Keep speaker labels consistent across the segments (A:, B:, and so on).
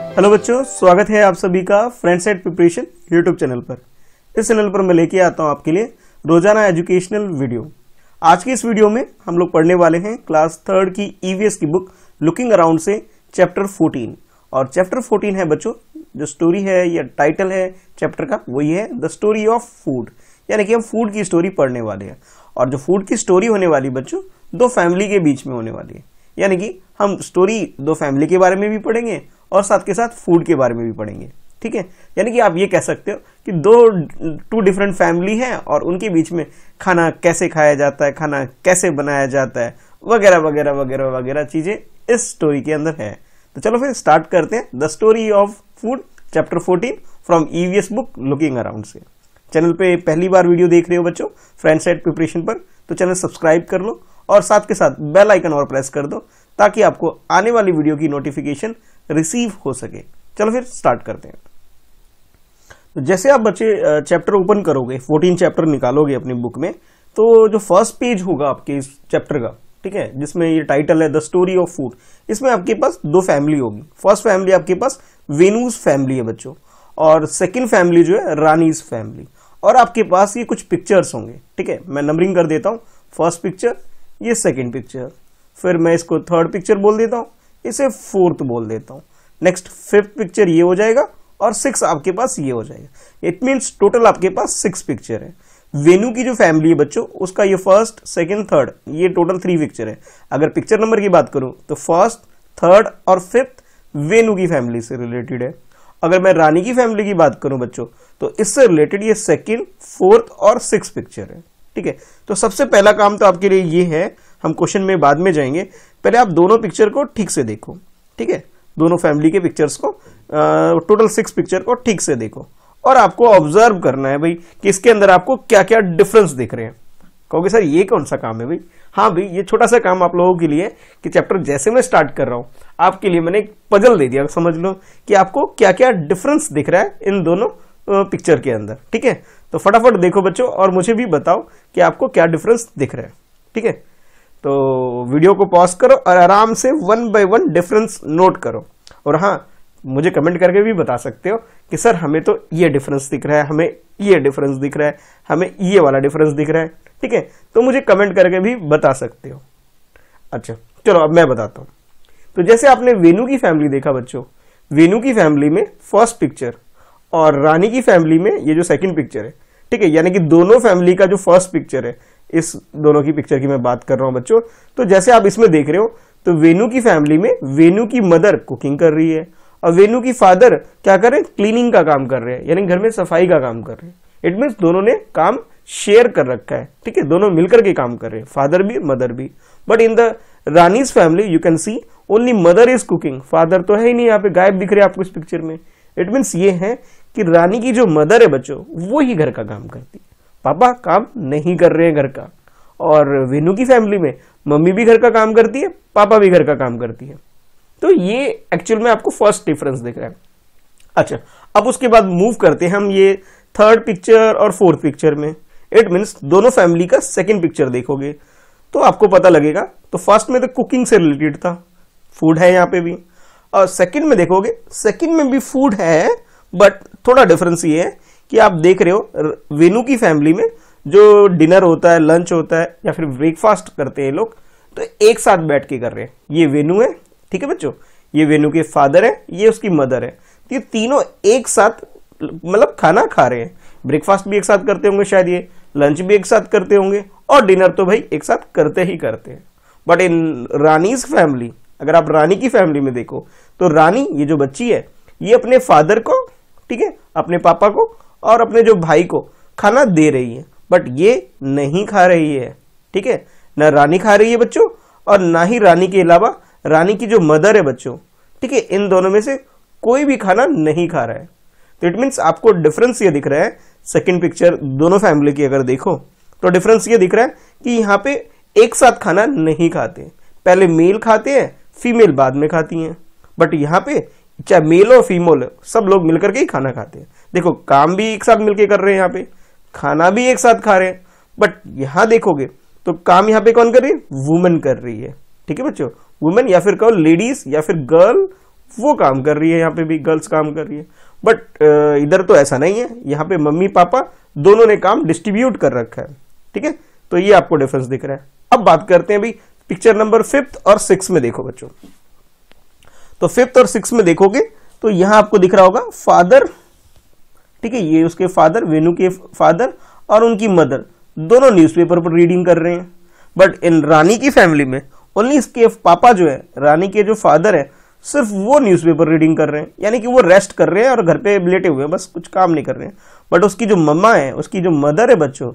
A: Hello बच्चों, स्वागत है आप सभी का friends at preparation YouTube channel पर। इस चैनल पर मैं लेके आता हूं आपके लिए रोजाना एजुकेशनल वीडियो। आज की इस वीडियो में हम लोग पढ़ने वाले हैं क्लास 3 की ईवीएस की बुक लुकिंग अराउंड से चैप्टर 14। और चैप्टर 14 है बच्चों, जो स्टोरी है या टाइटल है चैप्टर का वही है द स्टोरी ऑफ फूड, यानी कि हम फूड की स्टोरी पढ़ने वाले हैं। और जो फूड की स्टोरी होने वाली बच्चों दो फैमिली के बीच में होने वाली है, यानी कि हम स्टोरी दो फैमिली के बारे में भी पढ़ेंगे और साथ के साथ फूड के बारे में भी पढ़ेंगे। ठीक है, यानी कि आप ये कह सकते हो कि टू डिफरेंट फैमिली है और उनके बीच में खाना कैसे खाया जाता है, खाना कैसे बनाया जाता है, वगैरह वगैरह वगैरह वगैरह चीजें इस स्टोरी के अंदर है। तो चलो फिर स्टार्ट करते हैं the story of food chapter 14 from EVS book looking around से। चैनल पे पहली बार वीडियो देख रहे हो बच्चों फ्रेंड्स एट प्रिपरेशन पर, तो चैनल सब्सक्राइब कर लो और साथ के साथ बेल आइकन और प्रेस कर दो ताकि आपको आने वाली वीडियो की नोटिफिकेशन रिसीव हो सके। चलो फिर स्टार्ट करते हैं। तो जैसे आप बच्चे चैप्टर ओपन करोगे, 14 चैप्टर निकालोगे अपनी बुक में, तो जो फर्स्ट पेज होगा आपके इस चैप्टर का, ठीक है, जिसमें ये टाइटल है द स्टोरी ऑफ फूड, इसमें आपके पास दो फैमिली होगी। फर्स्ट फैमिली आपके पास वेनूज फैमिली है बच्चों, और सेकंड फैमिली जो है रानीज फैमिली। और आपके पास ये कुछ पिक्चर्स होंगे, ठीक है, मैं नंबरिंग कर देता हूं। फर्स्ट पिक्चर, ये सेकंड पिक्चर, फिर मैं इसको थर्ड पिक्चर बोल देता हूं, इसे फोर्थ बोल देता हूं, नेक्स्ट फिफ्थ पिक्चर ये हो जाएगा और 6 आपके पास ये हो जाएगा। इट मीन्स टोटल आपके पास 6 पिक्चर है। वेनू की जो फैमिली है बच्चों उसका ये फर्स्ट सेकंड थर्ड ये टोटल 3 पिक्चर है। अगर पिक्चर नंबर की बात करूं तो फर्स्ट थर्ड और फिफ्थ वेनू की फैमिली से रिलेटेड है। अगर मैं रानी की फैमिली की बात करूं बच्चों तो इससे रिलेटेड ये सेकंड फोर्थ और 6 पिक्चर है। ठीक है, तो सबसे पहला काम तो आपके लिए ये है, हम क्वेश्चन में बाद में जाएंगे, पहले आप दोनों पिक्चर को ठीक से देखो। ठीक है, दोनों फैमिली के पिक्चर्स को टोटल 6 पिक्चर को ठीक से देखो और आपको ऑब्जर्व करना है भाई कि इसके अंदर आपको क्या क्या डिफरेंस दिख रहे हैं। कहोगे सर ये कौन सा काम है भाई? हाँ भाई, ये छोटा सा काम आप लोगों के लिए कि चैप्टर जैसे मैं स्टार्ट कर रहा हूं आपके लिए मैंने एक पजल दे दिया, समझ लो कि आपको क्या क्या डिफरेंस दिख रहा है इन दोनों पिक्चर के अंदर। ठीक है, तो फटाफट देखो बच्चों और मुझे भी बताओ कि आपको क्या डिफरेंस दिख रहा है। ठीक है, तो वीडियो को पॉज करो और आराम से 1 बाय 1 डिफरेंस नोट करो। और हाँ, मुझे कमेंट करके भी बता सकते हो कि सर हमें तो ये डिफरेंस दिख रहा है, हमें ये डिफरेंस दिख रहा है, हमें ये वाला डिफरेंस दिख रहा है। ठीक है, तो मुझे कमेंट करके भी बता सकते हो। अच्छा चलो अब मैं बताता हूं। तो जैसे आपने वेनू की फैमिली देखा बच्चों, वेनू की फैमिली में फर्स्ट पिक्चर और रानी की फैमिली में ये जो सेकंड पिक्चर है, ठीक है, यानी कि दोनों फैमिली का जो फर्स्ट पिक्चर है, इस दोनों की पिक्चर की मैं बात कर रहा हूं बच्चों। तो जैसे आप इसमें देख रहे हो तो वेनू की फैमिली में वेनू की मदर कुकिंग कर रही है और वेनू की फादर क्या कर रहे हैं? क्लीनिंग का काम कर रहे हैं, यानी घर में सफाई का काम कर रहे हैं। इट मीन्स दोनों ने काम शेयर कर रखा है। ठीक है, दोनों मिलकर के काम कर रहे हैं, फादर भी मदर भी। But in the Rani's family you can C only mother is cooking, father तो है ही नहीं, यहाँ पे गायब दिख रहे हैं आपको इस पिक्चर में। इट मीन्स ये है कि रानी की जो मदर है बच्चों वो ही घर का काम करती है, पापा काम नहीं कर रहे हैं घर का। और वेनू की फैमिली में मम्मी भी घर का काम करती है, पापा भी घर का काम करती है। तो ये एक्चुअल में आपको फर्स्ट डिफरेंस दिख रहा है। अच्छा, अब उसके बाद मूव करते हैं हम ये थर्ड पिक्चर और फोर्थ पिक्चर में। इट मीन्स दोनों फैमिली का सेकंड पिक्चर देखोगे तो आपको पता लगेगा। तो फर्स्ट में तो कुकिंग से रिलेटेड था, फूड है यहाँ पे भी, और सेकंड में देखोगे सेकंड में भी फूड है, बट थोड़ा डिफरेंस ये है कि आप देख रहे हो वेनू की फैमिली में जो डिनर होता है, लंच होता है या फिर ब्रेकफास्ट करते हैं लोग, तो एक साथ बैठ के कर रहे हैं। ये वेनू है, ठीक है बच्चों, ये वेनू के फादर है, ये उसकी मदर है, तो ये तीनों एक साथ मतलब खाना खा रहे हैं। ब्रेकफास्ट भी एक साथ करते होंगे शायद, ये लंच भी एक साथ करते होंगे और डिनर तो भाई एक साथ करते ही करते हैं। बट इन रानीज फैमिली, अगर आप रानी की फैमिली में देखो तो रानी ये जो बच्ची है ये अपने फादर को, ठीक है, अपने पापा को और अपने जो भाई को खाना दे रही है, बट ये नहीं खा रही है। ठीक है, ना रानी खा रही है बच्चों और ना ही रानी के अलावा रानी की जो मदर है बच्चों, ठीक है, इन दोनों में से कोई भी खाना नहीं खा रहा है। तो इट मीन्स आपको डिफरेंस ये दिख रहा है सेकंड पिक्चर दोनों फैमिली की अगर देखो तो डिफरेंस ये दिख रहा है कि यहाँ पे एक साथ खाना नहीं खाते, पहले मेल खाते हैं फीमेल बाद में खाती हैं। बट यहाँ पे चाहे मेल हो फीमेल सब लोग मिलकर के ही खाना खाते हैं। देखो काम भी एक साथ मिलकर कर रहे हैं, यहाँ पे खाना भी एक साथ खा रहे हैं। बट यहाँ देखोगे तो काम यहाँ पे कौन कर रही है? वुमेन कर रही है। ठीक है बच्चों, वुमेन या फिर कहो लेडीज या फिर गर्ल, वो काम कर रही है, यहाँ पे भी गर्ल्स काम कर रही है। बट इधर तो ऐसा नहीं है, यहाँ पे मम्मी पापा दोनों ने काम डिस्ट्रीब्यूट कर रखा है। ठीक है, तो ये आपको डिफरेंस दिख रहा है। अब बात करते हैं भाई पिक्चर नंबर 5th और 6 में देखो बच्चों। तो 5th और 6 में देखोगे तो यहां आपको दिख रहा होगा फादर, ठीक है, ये उसके फादर, वेनू के फादर और उनकी मदर दोनों न्यूज़पेपर पर रीडिंग कर रहे हैं। बट इन रानी की फैमिली में ओनली इसके पापा जो है, रानी के जो फादर है, सिर्फ वो न्यूज़पेपर रीडिंग कर रहे हैं, यानी कि वो रेस्ट कर रहे हैं और घर पे लेटे हुए हैं, बस कुछ काम नहीं कर रहे हैं। बट उसकी जो मम्मा है, उसकी जो मदर है बच्चों,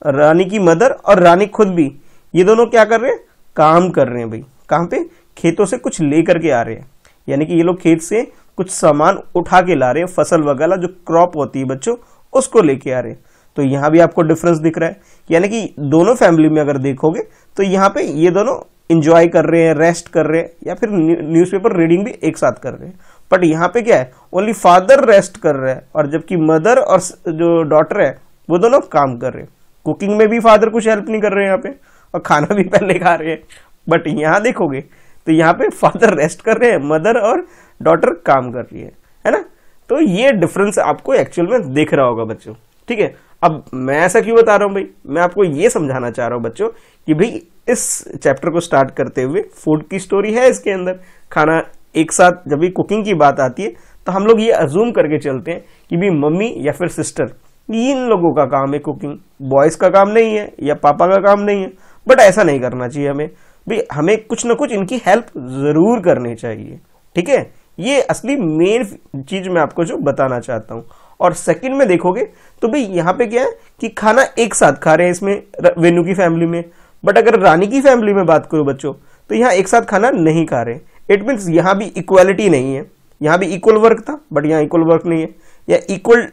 A: रानी की मदर और रानी खुद भी, ये दोनों क्या कर रहे हैं, काम कर रहे हैं भाई। कहाँ पे, खेतों से कुछ लेकर के आ रहे हैं, यानी कि ये लोग खेत से कुछ सामान उठा के ला रहे हैं, फसल वगैरह जो क्रॉप होती है बच्चों, उसको लेके आ रहे हैं। तो यहाँ भी आपको डिफरेंस दिख रहा है, यानी कि दोनों फैमिली में अगर देखोगे तो यहाँ पे ये दोनों इंजॉय कर रहे हैं, रेस्ट कर रहे हैं, या फिर न्यूज़पेपर रीडिंग भी एक साथ कर रहे हैं। बट यहाँ पे क्या है, ओनली फादर रेस्ट कर रहे हैं और जबकि मदर और जो डॉटर है वो दोनों काम कर रहे हैं। कुकिंग में भी फादर कुछ हेल्प नहीं कर रहे हैं यहाँ पे, और खाना भी पहले खा रहे हैं। बट यहाँ देखोगे तो यहाँ पे फादर रेस्ट कर रहे हैं, मदर और डॉटर काम कर रही है ना। तो ये डिफरेंस आपको एक्चुअल में दिख रहा होगा बच्चों। ठीक है, अब मैं ऐसा क्यों बता रहा हूं भाई, मैं आपको ये समझाना चाह रहा हूं बच्चों कि भाई इस चैप्टर को स्टार्ट करते हुए फूड की स्टोरी है इसके अंदर, खाना एक साथ, जब भी कुकिंग की बात आती है तो हम लोग ये अज्यूम करके चलते हैं कि भी मम्मी या फिर सिस्टर, इन लोगों का काम है कुकिंग, बॉयज का काम नहीं है या पापा का काम नहीं है। बट ऐसा नहीं करना चाहिए हमें भाई, हमें कुछ ना कुछ इनकी हेल्प जरूर करनी चाहिए। ठीक है, ये असली मेन चीज मैं आपको जो बताना चाहता हूं। और सेकंड में देखोगे तो भाई यहाँ पे क्या है कि खाना एक साथ खा रहे हैं इसमें वेनू की फैमिली में। बट अगर रानी की फैमिली में बात करो बच्चों तो यहाँ एक साथ खाना नहीं खा रहे। इट मीन्स यहाँ भी इक्वालिटी नहीं है, यहाँ भी इक्वल वर्क था बट यहाँ इक्वल वर्क नहीं है, या इक्वल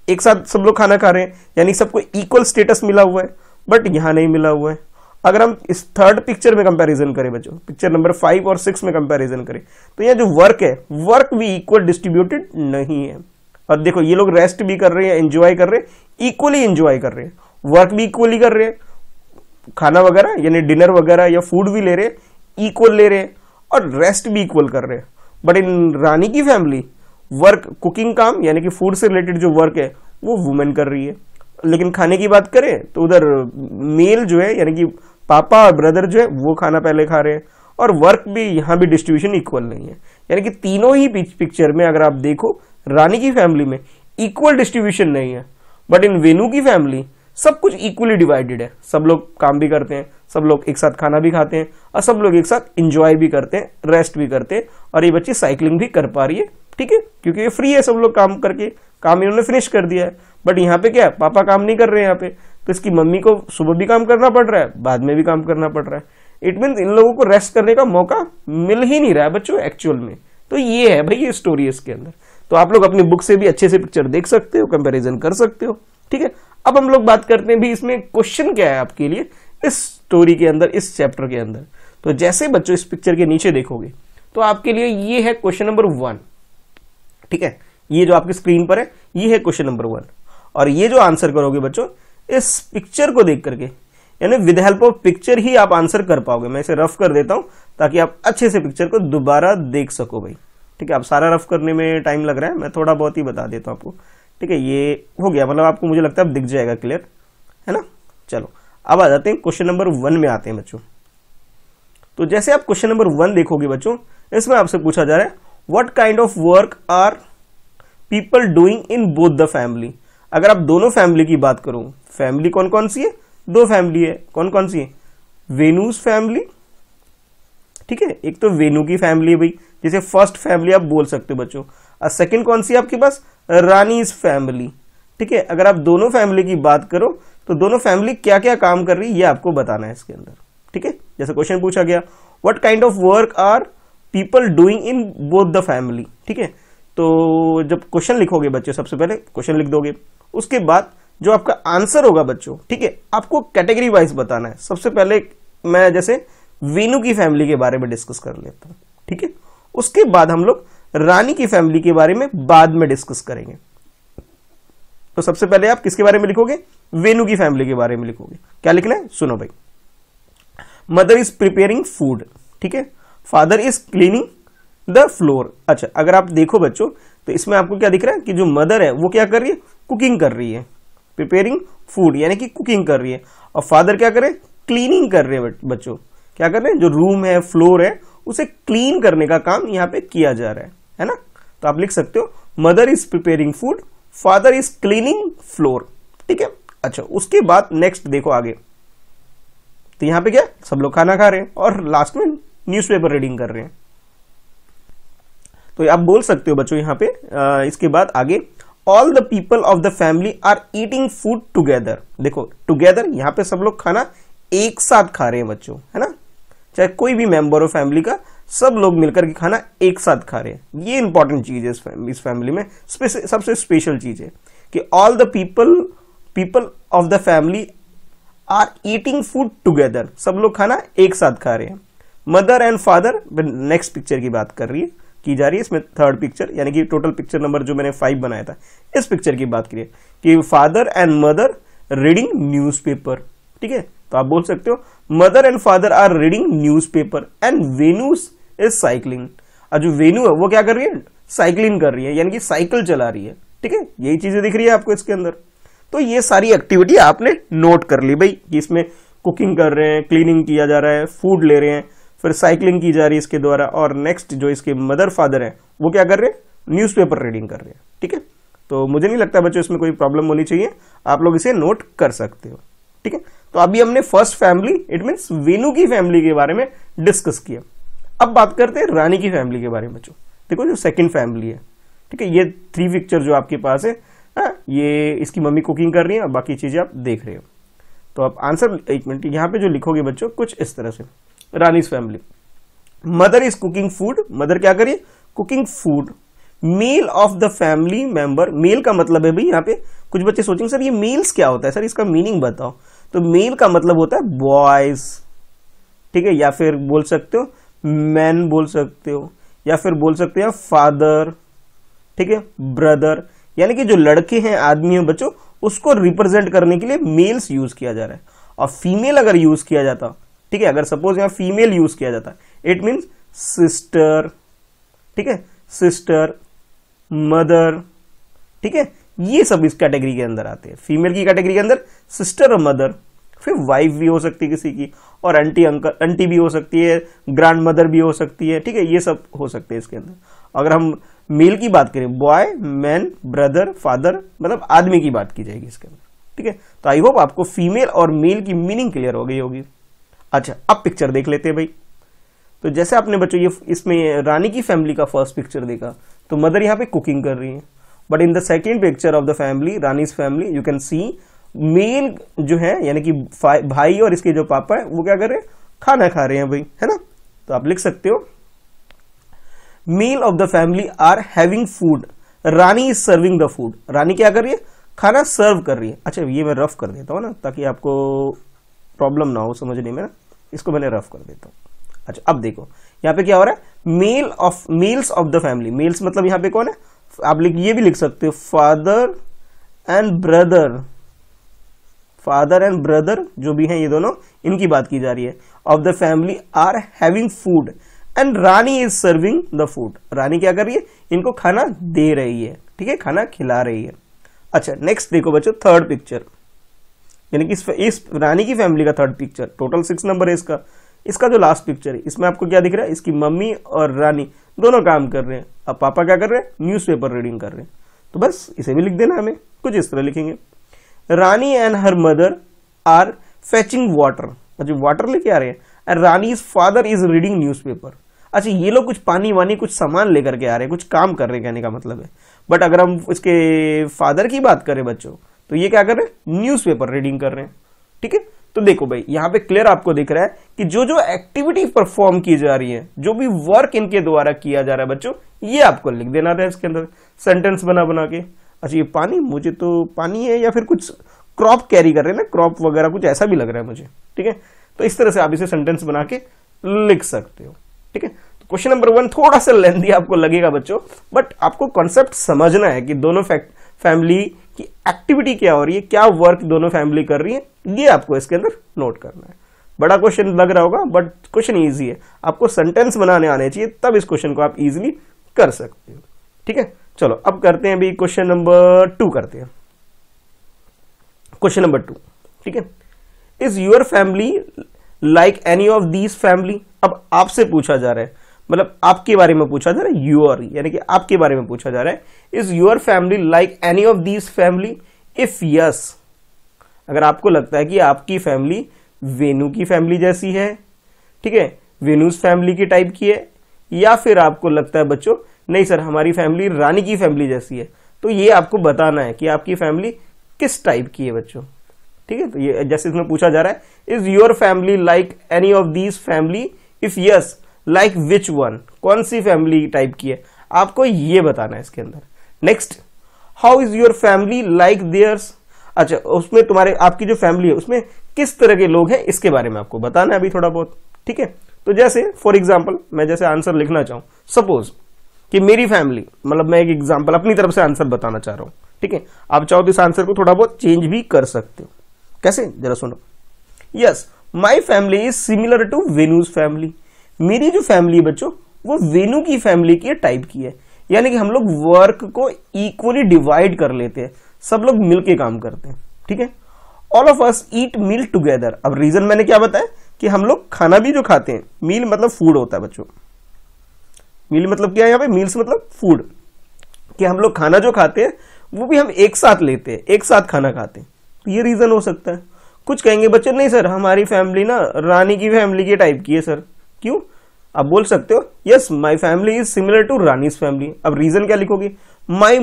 A: एक साथ सब लोग खाना खा रहे हैं यानी सबको इक्वल स्टेटस मिला हुआ है, बट यहाँ नहीं मिला हुआ है। अगर हम इस थर्ड पिक्चर में कंपैरिजन करें बच्चों, पिक्चर नंबर 5 और 6 में कंपैरिजन करें तो यहाँ जो वर्क है, वर्क भी इक्वल डिस्ट्रीब्यूटेड नहीं है। और देखो ये लोग रेस्ट भी कर रहे हैं, एंजॉय कर रहे हैं, इक्वली एंजॉय कर रहे हैं, वर्क भी इक्वली कर रहे हैं, खाना वगैरह यानी डिनर वगैरह या फूड भी ले रहे हैं, इक्वल ले रहे हैं, और रेस्ट भी इक्वल कर रहे हैं। बट इन रानी की फैमिली वर्क, कुकिंग काम यानी कि फूड से रिलेटेड जो वर्क है वो वुमेन कर रही है। लेकिन खाने की बात करें तो उधर मेल जो है यानी कि पापा और ब्रदर जो है वो खाना पहले खा रहे हैं, और वर्क भी यहाँ भी डिस्ट्रीब्यूशन इक्वल नहीं है। यानी कि तीनों ही पिक्चर में अगर आप देखो रानी की फैमिली में इक्वल डिस्ट्रीब्यूशन नहीं है, बट इन वेनू की फैमिली सब कुछ इक्वली डिवाइडेड है। सब लोग काम भी करते हैं, सब लोग एक साथ खाना भी खाते हैं, और सब लोग एक साथ इंजॉय भी करते हैं, रेस्ट भी करते हैं, और ये बच्ची साइकिलिंग भी कर पा रही है। ठीक है, क्योंकि ये फ्री है, सब लोग काम करके काम इन्होंने फिनिश कर दिया है। बट यहाँ पे क्या है, पापा काम नहीं कर रहे हैं यहाँ पे, तो इसकी मम्मी को सुबह भी काम करना पड़ रहा है, बाद में भी काम करना पड़ रहा है। इट मीन्स इन लोगों को रेस्ट करने का मौका मिल ही नहीं रहा है बच्चों एक्चुअल में। तो ये है भाई ये स्टोरी इसके अंदर। तो आप लोग अपनी बुक से भी अच्छे से पिक्चर देख सकते हो, कंपैरिजन कर सकते हो। ठीक है, अब हम लोग बात करते हैं भी इसमें क्वेश्चन क्या है आपके लिए इस स्टोरी के अंदर, इस चैप्टर के अंदर। तो जैसे बच्चों इस पिक्चर के नीचे देखोगे तो आपके लिए ये है क्वेश्चन नंबर 1। ठीक है, ये जो आपकी स्क्रीन पर है ये है क्वेश्चन नंबर 1, और ये जो आंसर करोगे बच्चों इस पिक्चर को देख करके, यानी विद हेल्प ऑफ पिक्चर ही आप आंसर कर पाओगे। मैं इसे रफ कर देता हूं ताकि आप अच्छे से पिक्चर को दोबारा देख सको भाई। ठीक है, अब सारा रफ करने में टाइम लग रहा है, मैं थोड़ा बहुत ही बता देता हूं आपको। ठीक है, ये हो गया, मतलब आपको मुझे लगता है अब दिख जाएगा क्लियर, है ना। चलो अब आ जाते हैं क्वेश्चन नंबर 1 में आते हैं बच्चों। तो जैसे आप क्वेश्चन नंबर 1 देखोगे बच्चों, इसमें आपसे पूछा जा रहा है what kind of work are people doing in both the family. अगर आप दोनों फैमिली की बात करूं, फैमिली कौन कौन सी है, 2 फैमिली है, कौन कौन सी है, वेनूज फैमिली, ठीक है, एक तो वेनू की फैमिली है भाई, जिसे फर्स्ट फैमिली आप बोल सकते हो बच्चों, और सेकंड कौन सी है आपके पास, रानीज फैमिली। ठीक है, अगर आप दोनों फैमिली की बात करो तो दोनों फैमिली क्या क्या काम कर रही है ये आपको बताना है इसके अंदर। ठीक है, जैसे क्वेश्चन पूछा गया what kind of work are people doing in both the family. ठीक है, तो जब क्वेश्चन लिखोगे बच्चे सबसे पहले क्वेश्चन लिख दोगे, उसके बाद जो आपका आंसर होगा बच्चों, ठीक है, आपको कैटेगरी वाइज बताना है। सबसे पहले मैं जैसे वेनू की फैमिली के बारे में डिस्कस कर लेता हूं। ठीक है, उसके बाद हम लोग रानी की फैमिली के बारे में बाद में डिस्कस करेंगे। तो सबसे पहले आप किसके बारे में लिखोगे, वेनू की फैमिली के बारे में लिखोगे। क्या लिखना है सुनो भाई, मदर इज प्रिपेयरिंग फूड, ठीक है, father is cleaning the floor. अच्छा, अगर आप देखो बच्चों तो इसमें आपको क्या दिख रहा है कि जो मदर है वो क्या कर रही है, कुकिंग कर रही है, प्रिपेयरिंग फूड यानी कि कुकिंग कर रही है, और फादर क्या कर रहे हैं, क्लीनिंग कर रहे हैं। बच्चों क्या कर रहे हैं, जो रूम है, फ्लोर है, उसे क्लीन करने का काम यहाँ पे किया जा रहा है ना। तो आप लिख सकते हो mother is preparing food, father is cleaning floor. ठीक है। अच्छा, उसके बाद नेक्स्ट देखो आगे, तो यहाँ पे क्या, सब लोग खाना खा रहे हैं और लास्ट में न्यूज़पेपर रीडिंग कर रहे हैं। तो आप बोल सकते हो बच्चों यहाँ पे इसके बाद आगे, all the people of the family are eating food together. देखो टुगेदर, यहाँ पे सब लोग खाना एक साथ खा रहे हैं बच्चों, है ना। चाहे कोई भी मेंबर हो फैमिली का, सब लोग मिलकर के खाना एक साथ खा रहे हैं। ये इंपॉर्टेंट चीज है इस फैमिली में, सबसे स्पेशल चीज है कि all the people of the family are eating food together. सब लोग खाना एक साथ खा रहे हैं। Mother and father, next picture की बात की जा रही है इसमें, थर्ड पिक्चर यानी कि टोटल पिक्चर नंबर जो मैंने 5 बनाया था, इस पिक्चर की बात करिए कि father and mother reading newspaper. ठीक है। तो आप बोल सकते हो mother and father are reading newspaper and Venu is cycling. और जो वेनू है वो क्या कर रही है, साइकिलिंग कर रही है, यानी कि साइकिल चला रही है। ठीक है, यही चीजें दिख रही है आपको इसके अंदर। तो ये सारी एक्टिविटी आपने नोट कर ली भाई कि इसमें कुकिंग कर रहे हैं, क्लीनिंग किया जा रहा है, फूड ले रहे हैं, फिर साइकिलिंग की जा रही है इसके द्वारा, और नेक्स्ट जो इसके मदर फादर है वो क्या कर रहे हैं, न्यूज़पेपर रीडिंग कर रहे हैं। ठीक है। तो मुझे नहीं लगता बच्चों इसमें कोई प्रॉब्लम होनी चाहिए, आप लोग इसे नोट कर सकते हो। ठीक है। तो अभी हमने first family, it means Venu की फैमिली के बारे में डिस्कस किया। अब बात करते हैं रानी की फैमिली के बारे में बच्चों। देखो जो सेकंड फैमिली है, ठीक है, ये 3 पिक्चर जो आपके पास है, ये इसकी मम्मी कुकिंग कर रही है, बाकी चीजें आप देख रहे हो। तो आप आंसर, एक मिनट, यहाँ पे जो लिखोगे बच्चों कुछ इस तरह से, Rani's family, mother is cooking food, mother क्या करिए, cooking food. Male of the family member, male का मतलब है भाई, यहाँ पे कुछ बच्चे सोचेंगे सर ये मेल्स क्या होता है, सर इसका मीनिंग बताओ। तो मेल का मतलब होता है बॉयज। ठीक है, या फिर बोल सकते हो मैन बोल सकते हो, या फिर बोल सकते हो फादर। ठीक है, ब्रदर, यानी कि जो लड़के हैं, आदमी हैं बच्चों, उसको रिप्रेजेंट करने के लिए मेल्स यूज किया जा रहा है। और फीमेल अगर यूज किया जाता, ठीक है, अगर सपोज यहां फीमेल यूज किया जाता, इट मीन्स सिस्टर। ठीक है, सिस्टर, मदर। ठीक है, ये सब इस कैटेगरी के अंदर आते हैं। फीमेल की कैटेगरी के अंदर सिस्टर और मदर, फिर वाइफ भी हो सकती है किसी की, और आंटी अंकल, आंटी भी हो सकती है, ग्रैंड मदर भी हो सकती है। ठीक है, ये सब हो सकते हैं इसके अंदर। अगर हम मेल की बात करें, बॉय, मैन, ब्रदर, फादर, मतलब आदमी की बात की जाएगी इसके अंदर। ठीक है, तो आई होप आपको फीमेल और मेल की मीनिंग क्लियर हो गई होगी। अच्छा, अब पिक्चर देख लेते हैं भाई। तो जैसे आपने बच्चों ये इसमें रानी की फैमिली का फर्स्ट पिक्चर देखा, तो मदर यहाँ पे कुकिंग कर रही है, but in the second picture of the family, Rani's family, you can see male जो है, यानी कि भाई और इसके जो पापा है वो क्या कर रहे हैं, खाना खा रहे हैं भाई, है ना। तो आप लिख सकते हो male of the family are having food, Rani is serving the food. Rani क्या कर रही है, खाना सर्व कर रही है। अच्छा, ये मैं रफ कर देता हूं ना, ताकि आपको प्रॉब्लम ना हो समझने में ना, इसको मैंने रफ कर देता हूं। अच्छा, अब देखो यहाँ पे क्या हो रहा है, males of the family, males मतलब यहाँ पे कौन है, आप ये भी लिख सकते हो father and brother. Father and brother जो भी हैं ये दोनों, इनकी बात की जा रही है। Of the family are having food and Rani is serving the food. Rani क्या कर रही है, इनको खाना दे रही है। ठीक है, खाना खिला रही है। अच्छा, नेक्स्ट देखो बच्चों, थर्ड पिक्चर, यानी कि इस रानी की फैमिली का थर्ड पिक्चर, टोटल 6 नंबर है इसका। इसका जो लास्ट पिक्चर है, इसमें आपको क्या दिख रहा है, इसकी मम्मी और रानी दोनों काम कर रहे हैं। अब पापा क्या कर रहे हैं, न्यूज़पेपर रीडिंग कर रहे हैं। तो बस इसे भी लिख देना, हमें कुछ इस तरह लिखेंगे, Rani and her mother are fetching water. अच्छा, वाटर लेके आ रहे हैं, and Rani's father is reading newspaper. अच्छा, ये लोग कुछ पानी वानी कुछ सामान लेकर के आ रहे हैं, कुछ काम कर रहे हैं, कहने का मतलब है। बट अगर हम इसके फादर की बात करें बच्चों, तो ये क्या कर रहे हैं, न्यूज़पेपर रीडिंग कर रहे हैं। ठीक है, तो देखो भाई यहाँ पे क्लियर आपको दिख रहा है कि जो जो एक्टिविटी परफॉर्म की जा रही है, जो भी वर्क इनके द्वारा किया जा रहा है बच्चों, ये आपको लिख देना है इसके अंदर सेंटेंस बना बना के। अच्छा, ये पानी, मुझे तो पानी है, या फिर कुछ क्रॉप कैरी कर रहे हैं ना, क्रॉप वगैरह कुछ ऐसा भी लग रहा है मुझे। ठीक है, तो इस तरह से आप इसे सेंटेंस बना के लिख सकते हो। ठीक है, तो क्वेश्चन नंबर 1 थोड़ा सा लेंथी आपको लगेगा बच्चों, बट आपको कॉन्सेप्ट समझना है कि दोनों फैमिली की एक्टिविटी क्या हो रही है, क्या वर्क दोनों फैमिली कर रही है, ये आपको इसके अंदर नोट करना है। बड़ा क्वेश्चन लग रहा होगा बट क्वेश्चन इजी है, आपको सेंटेंस बनाने आने चाहिए, तब इस क्वेश्चन को आप इजीली कर सकते हो। ठीक है, चलो अब करते हैं अभी क्वेश्चन नंबर 2 करते हैं। क्वेश्चन नंबर 2, ठीक है, is your family like any of these family. अब आपसे पूछा जा रहा है, मतलब आपके बारे में पूछा जा रहा है, योर यानी कि आपके बारे में पूछा जा रहा है, is your family like any of these family. If yes, अगर आपको लगता है कि आपकी फैमिली वेनु की फैमिली जैसी है, ठीक है, वेनुस फैमिली की टाइप की है, या फिर आपको लगता है बच्चों नहीं सर हमारी फैमिली रानी की फैमिली जैसी है, तो ये आपको बताना है कि आपकी फैमिली किस टाइप की है बच्चों। ठीक है, तो ये जैसे इसमें पूछा जा रहा है, is your family like any of these family, if yes like which one, कौन सी फैमिली टाइप की है, आपको ये बताना है इसके अंदर। Next, how is your family like theirs. अच्छा, उसमें तुम्हारे आपकी जो फैमिली है उसमें किस तरह के लोग हैं इसके बारे में आपको बताना है अभी थोड़ा बहुत। ठीक है, तो जैसे फॉर एग्जाम्पल मैं जैसे आंसर लिखना चाहूं, सपोज कि मेरी फैमिली, मतलब मैं एक एग्जाम्पल अपनी तरफ से आंसर बताना चाह रहा हूं। ठीक है, आप चाहो तो इस आंसर को थोड़ा बहुत चेंज भी कर सकते हो। कैसे, जरा सुनो। Yes, my family is similar to Venu's family. मेरी जो फैमिली है बच्चों वो वेनु की फैमिली की टाइप की है, यानी कि हम लोग वर्क को इक्वली डिवाइड कर लेते हैं, सब लोग मिलके काम करते हैं। ठीक है, all of us eat meal together. अब रीजन मैंने क्या बताया कि हम लोग खाना भी जो खाते हैं, मील मतलब फूड होता है बच्चों, मील मतलब क्या है यहाँ पे, मील्स मतलब फूड, कि हम लोग खाना जो खाते हैं वो भी हम एक साथ लेते हैं, एक साथ खाना खाते हैं, तो ये रीजन हो सकता है। कुछ कहेंगे बच्चे नहीं सर हमारी फैमिली ना रानी की फैमिली की टाइप की है सर, क्यों, आप बोल सकते हो yes my family is similar to Rani's family. अब रीजन क्या लिखोगे, माई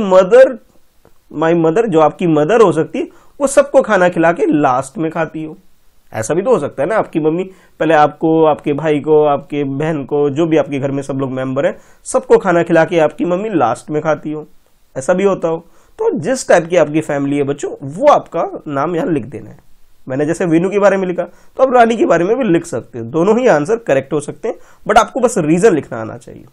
A: मदर जो आपकी मदर हो सकती है वो सबको खाना खिला के लास्ट में खाती हो, ऐसा भी तो हो सकता है ना, आपकी मम्मी पहले आपको, आपके भाई को, आपके बहन को, जो भी आपके घर में सब लोग मेंबर है सबको खाना खिला के आपकी मम्मी लास्ट में खाती हो, ऐसा भी होता हो। तो जिस टाइप की आपकी फैमिली है बच्चों वो आपका नाम यहां लिख देना है। मैंने जैसे वेनु के बारे में लिखा तो आप रानी के बारे में भी लिख सकते हो, दोनों ही आंसर करेक्ट हो सकते हैं, बट आपको बस रीजन लिखना आना चाहिए।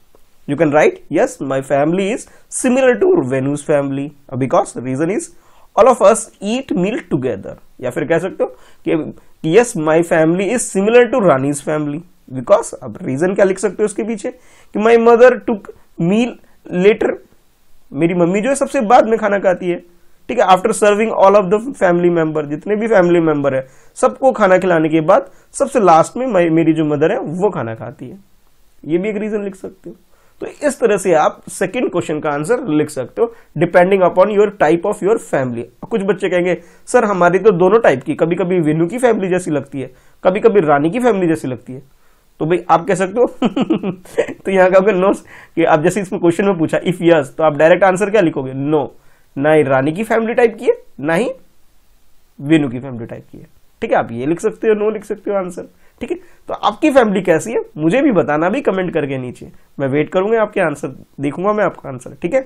A: You can write yes my family is similar to Venu's family because reason is all of us eat meal together, या फिर कह सकते हो कि yes my family is similar to Rani's family because, अब रीजन क्या लिख सकते हो उसके पीछे कि my mother took meal later, मेरी मम्मी जो है सबसे बाद में खाना खाती है। ठीक है, after serving all of the family member, जितने भी फैमिली मेंबर है सबको खाना खिलाने के बाद सबसे लास्ट में मेरी जो मदर है वो खाना खाती है, ये भी एक रीजन लिख सकते हो। तो इस तरह से आप सेकंड क्वेश्चन का आंसर लिख सकते हो depending upon your type of your family. कुछ बच्चे कहेंगे सर हमारी तो दोनों टाइप की, कभी कभी वेनु की फैमिली जैसी लगती है, कभी कभी रानी की फैमिली जैसी लगती है, तो भाई आप कह सकते हो तो यहाँ कहोगे नो, कि आप जैसे इसमें क्वेश्चन में पूछा इफ यस, तो आप डायरेक्ट आंसर क्या लिखोगे, नो, ना ही रानी की फैमिली टाइप की है ना ही वेनु की फैमिली टाइप की है। ठीक है, आप ये लिख सकते हो, नो लिख सकते हो आंसर। ठीक है, तो आपकी फैमिली कैसी है मुझे भी बताना भी कमेंट करके नीचे, मैं वेट करूंगा आपके आंसर, देखूंगा मैं आपका आंसर। ठीक है,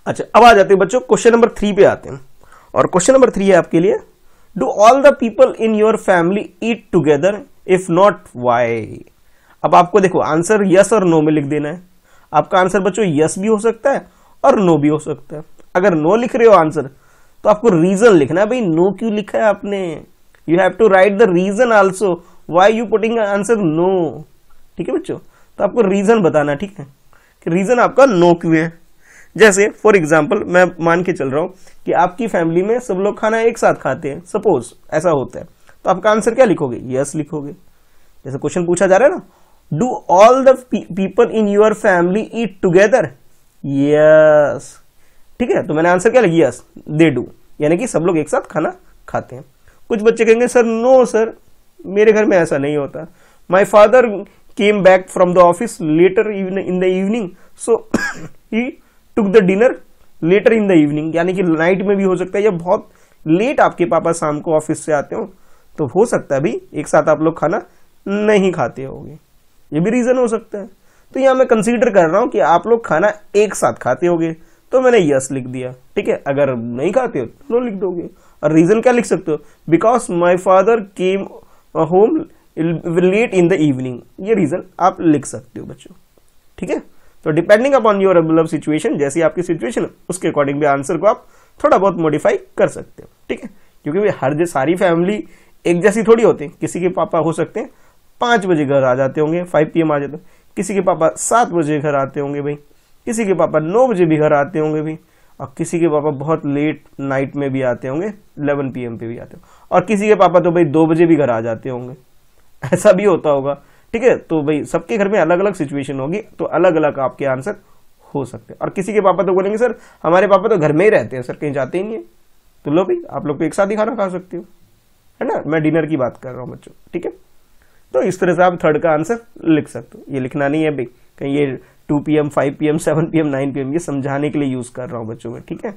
A: अच्छा अब आ जाते हैं बच्चों क्वेश्चन नंबर 3 पे आते हैं, और क्वेश्चन नंबर 3 है आपके लिए, do all the people in your family eat together, if not why. अब आपको देखो आंसर यस और नो में लिख देना है। आपका आंसर बच्चों यस भी हो सकता है और नो भी हो सकता है। अगर नो लिख रहे हो आंसर तो आपको रीजन लिखना है, भाई नो क्यों लिखा है आपने, you have to write the reason also why you putting answer no. ठीक है बच्चों, तो आपको रीजन बताना, ठीक है, कि रीजन आपका नो क्यों है। जैसे फॉर एग्जाम्पल मैं मान के चल रहा हूं कि आपकी फैमिली में सब लोग खाना एक साथ खाते हैं, सपोज ऐसा होता है, तो आपका आंसर क्या लिखोगे, यस लिखोगे। जैसे क्वेश्चन पूछा जा रहा है ना, do all the people in your family eat together, yes. ठीक है, तो मैंने आंसर क्या लिखा, यस दे डू, यानी कि सब लोग एक साथ खाना खाते हैं। कुछ बच्चे कहेंगे सर नो सर मेरे घर में ऐसा नहीं होता, my father came back from the office later in the evening so he took the dinner later in the evening, यानी कि नाइट में भी हो सकता है या बहुत लेट आपके पापा शाम को ऑफिस से आते हो, तो हो सकता है भी एक साथ आप लोग खाना नहीं खाते होगे, ये भी रीजन हो सकता है। तो यहां मैं कंसीडर कर रहा हूं कि आप लोग खाना एक साथ खाते होगे, तो मैंने यस लिख दिया। ठीक है, अगर नहीं खाते हो तो नो लिख दोगे। और रीजन क्या लिख सकते हो, because my father came home late in the evening, ये रीजन आप लिख सकते हो बच्चों। ठीक है, तो डिपेंडिंग अपॉन योर मतलब सिचुएशन, जैसी आपकी सिचुएशन उसके अकॉर्डिंग भी आंसर को आप थोड़ा बहुत मॉडिफाई कर सकते हो। ठीक है, क्योंकि हर जो सारी फैमिली एक जैसी थोड़ी होती, किसी के पापा हो सकते हैं 5 बजे घर आ जाते होंगे, 5 PM आ जाते, किसी के पापा 7 बजे घर आते होंगे भाई, किसी के पापा 9 बजे भी घर आते होंगे भाई, और किसी के पापा बहुत लेट नाइट में भी आते होंगे, 11 PM पे भी आते होंगे, और किसी के पापा तो भाई 2 बजे भी घर आ जाते होंगे, ऐसा भी होता होगा। ठीक है, तो भाई सबके घर में अलग अलग सिचुएशन होगी, तो अलग अलग आपके आंसर हो सकते हैं। और किसी के पापा तो बोलेंगे सर हमारे पापा तो घर में ही रहते हैं सर, कहीं जाते ही नहीं है, तो लो भाई आप लोग तो एक साथ ही खाना खा सकते हो, है ना, मैं डिनर की बात कर रहा हूँ बच्चों। ठीक है, तो इस तरह से आप थर्ड का आंसर लिख सकते हो। ये लिखना नहीं है भाई कहीं ये 2 PM 5 PM 7 PM 9 PM, ये समझाने के लिए यूज कर रहा हूँ बच्चों में। ठीक है,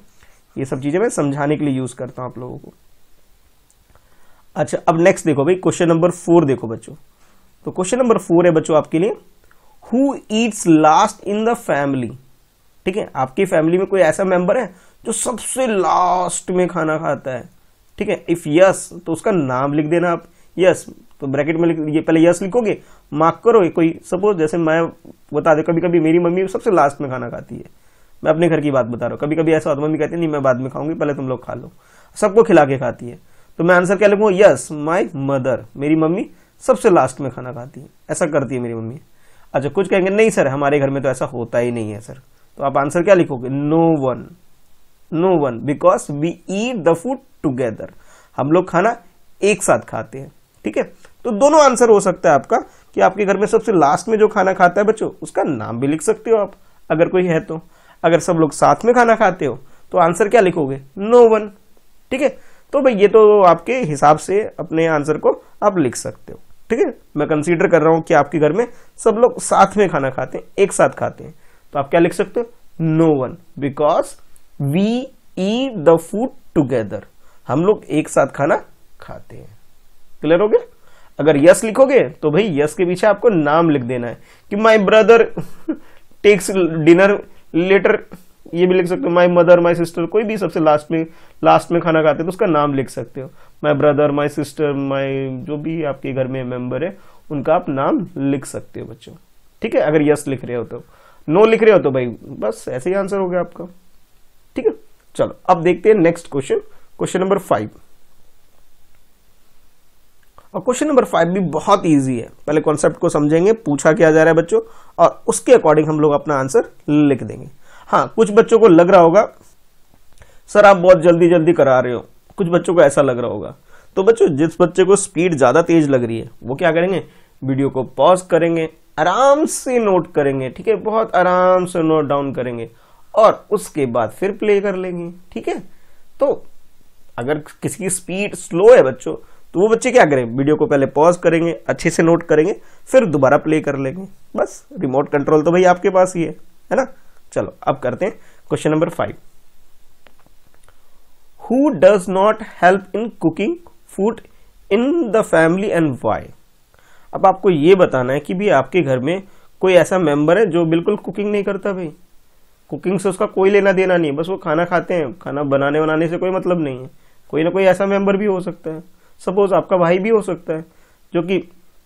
A: ये सब चीजें मैं समझाने के लिए यूज करता हूँ आप लोगों को। अच्छा, अब नेक्स्ट देखो भाई, क्वेश्चन नंबर 4 देखो बच्चों। तो क्वेश्चन नंबर 4 है बच्चों आपके लिए, who Yeats last in the family. ठीक है, आपकी फैमिली में कोई ऐसा मेंबर है जो सबसे लास्ट में खाना खाता है। ठीक है, इफ यस तो उसका नाम लिख देना आप, यस तो ब्रैकेट में ये पहले यस लिखोगे, मार्क करो। कोई सपोज जैसे मैं बता दे, कभी कभी मेरी मम्मी सबसे लास्ट में खाना खाती है, मैं अपने घर की बात बता रहा हूँ। कभी कभी ऐसा होता है मम्मी कहती है नहीं मैं बाद में खाऊंगी, पहले तुम लोग खा लो, सबको खिला के खाती है, तो मैं आंसर क्या लिखूंगा, यस माई मदर, मेरी मम्मी सबसे लास्ट में खाना खाती है, ऐसा करती है मेरी मम्मी। अच्छा, कुछ कहेंगे नहीं सर हमारे घर में तो ऐसा होता ही नहीं है सर, तो आप आंसर क्या लिखोगे, no one because we eat the food together, हम लोग खाना एक साथ खाते हैं। ठीक है, तो दोनों आंसर हो सकता है आपका, कि आपके घर में सबसे लास्ट में जो खाना खाता है बच्चों उसका नाम भी लिख सकते हो आप, अगर कोई है तो। अगर सब लोग साथ में खाना खाते हो तो आंसर क्या लिखोगे, नो वन। ठीक है, तो भाई ये तो आपके हिसाब से अपने आंसर को आप लिख सकते हो। ठीक है, मैं कंसीडर कर रहा हूं कि आपके घर में सब लोग साथ में खाना खाते हैं, एक साथ खाते हैं, तो आप क्या लिख सकते हो, no one because we eat the food together, हम लोग एक साथ खाना खाते हैं। क्लियर हो गया। अगर यस लिखोगे तो भाई यस के पीछे आपको नाम लिख देना है, कि my brother takes dinner later, ये भी लिख सकते हो, माई मदर माई सिस्टर, कोई भी सबसे लास्ट में खाना खाते हैं तो उसका नाम लिख सकते हो, my brother my sister my, जो भी आपके घर में मेंबर है उनका आप नाम लिख सकते हो बच्चों। ठीक है, अगर यस लिख रहे हो तो, नो लिख रहे हो तो भाई बस ऐसे ही आंसर हो गया आपका। ठीक है, चलो अब देखते हैं नेक्स्ट क्वेश्चन, क्वेश्चन नंबर 5। और क्वेश्चन नंबर 5 भी बहुत इजी है, पहले कॉन्सेप्ट को समझेंगे, पूछा क्या जा रहा है बच्चों, और उसके अकॉर्डिंग हम लोग अपना आंसर लिख देंगे। हाँ, कुछ बच्चों को लग रहा होगा सर आप बहुत जल्दी जल्दी करा रहे हो, कुछ बच्चों को ऐसा लग रहा होगा, तो बच्चों जिस बच्चे को स्पीड ज्यादा तेज लग रही है वो क्या करेंगे, वीडियो को पॉज करेंगे, आराम से नोट करेंगे। ठीक है, बहुत आराम से नोट डाउन करेंगे और उसके बाद फिर प्ले कर लेंगे। ठीक है, तो अगर किसी की स्पीड स्लो है बच्चों, तो वो बच्चे क्या करें, वीडियो को पहले पॉज करेंगे, अच्छे से नोट करेंगे, फिर दोबारा प्ले कर लेंगे। बस रिमोट कंट्रोल तो भाई आपके पास ही है ना। चलो अब करते हैं question number 5। Who does not help in cooking food in the family and why. अब आपको ये बताना है कि भी आपके घर में कोई ऐसा मेंबर है जो बिल्कुल कुकिंग नहीं करता भाई, कुकिंग से उसका कोई लेना देना नहीं है, बस वो खाना खाते हैं, खाना बनाने से कोई मतलब नहीं है। कोई ना कोई ऐसा मेंबर भी हो सकता है, सपोज आपका भाई भी हो सकता है जो कि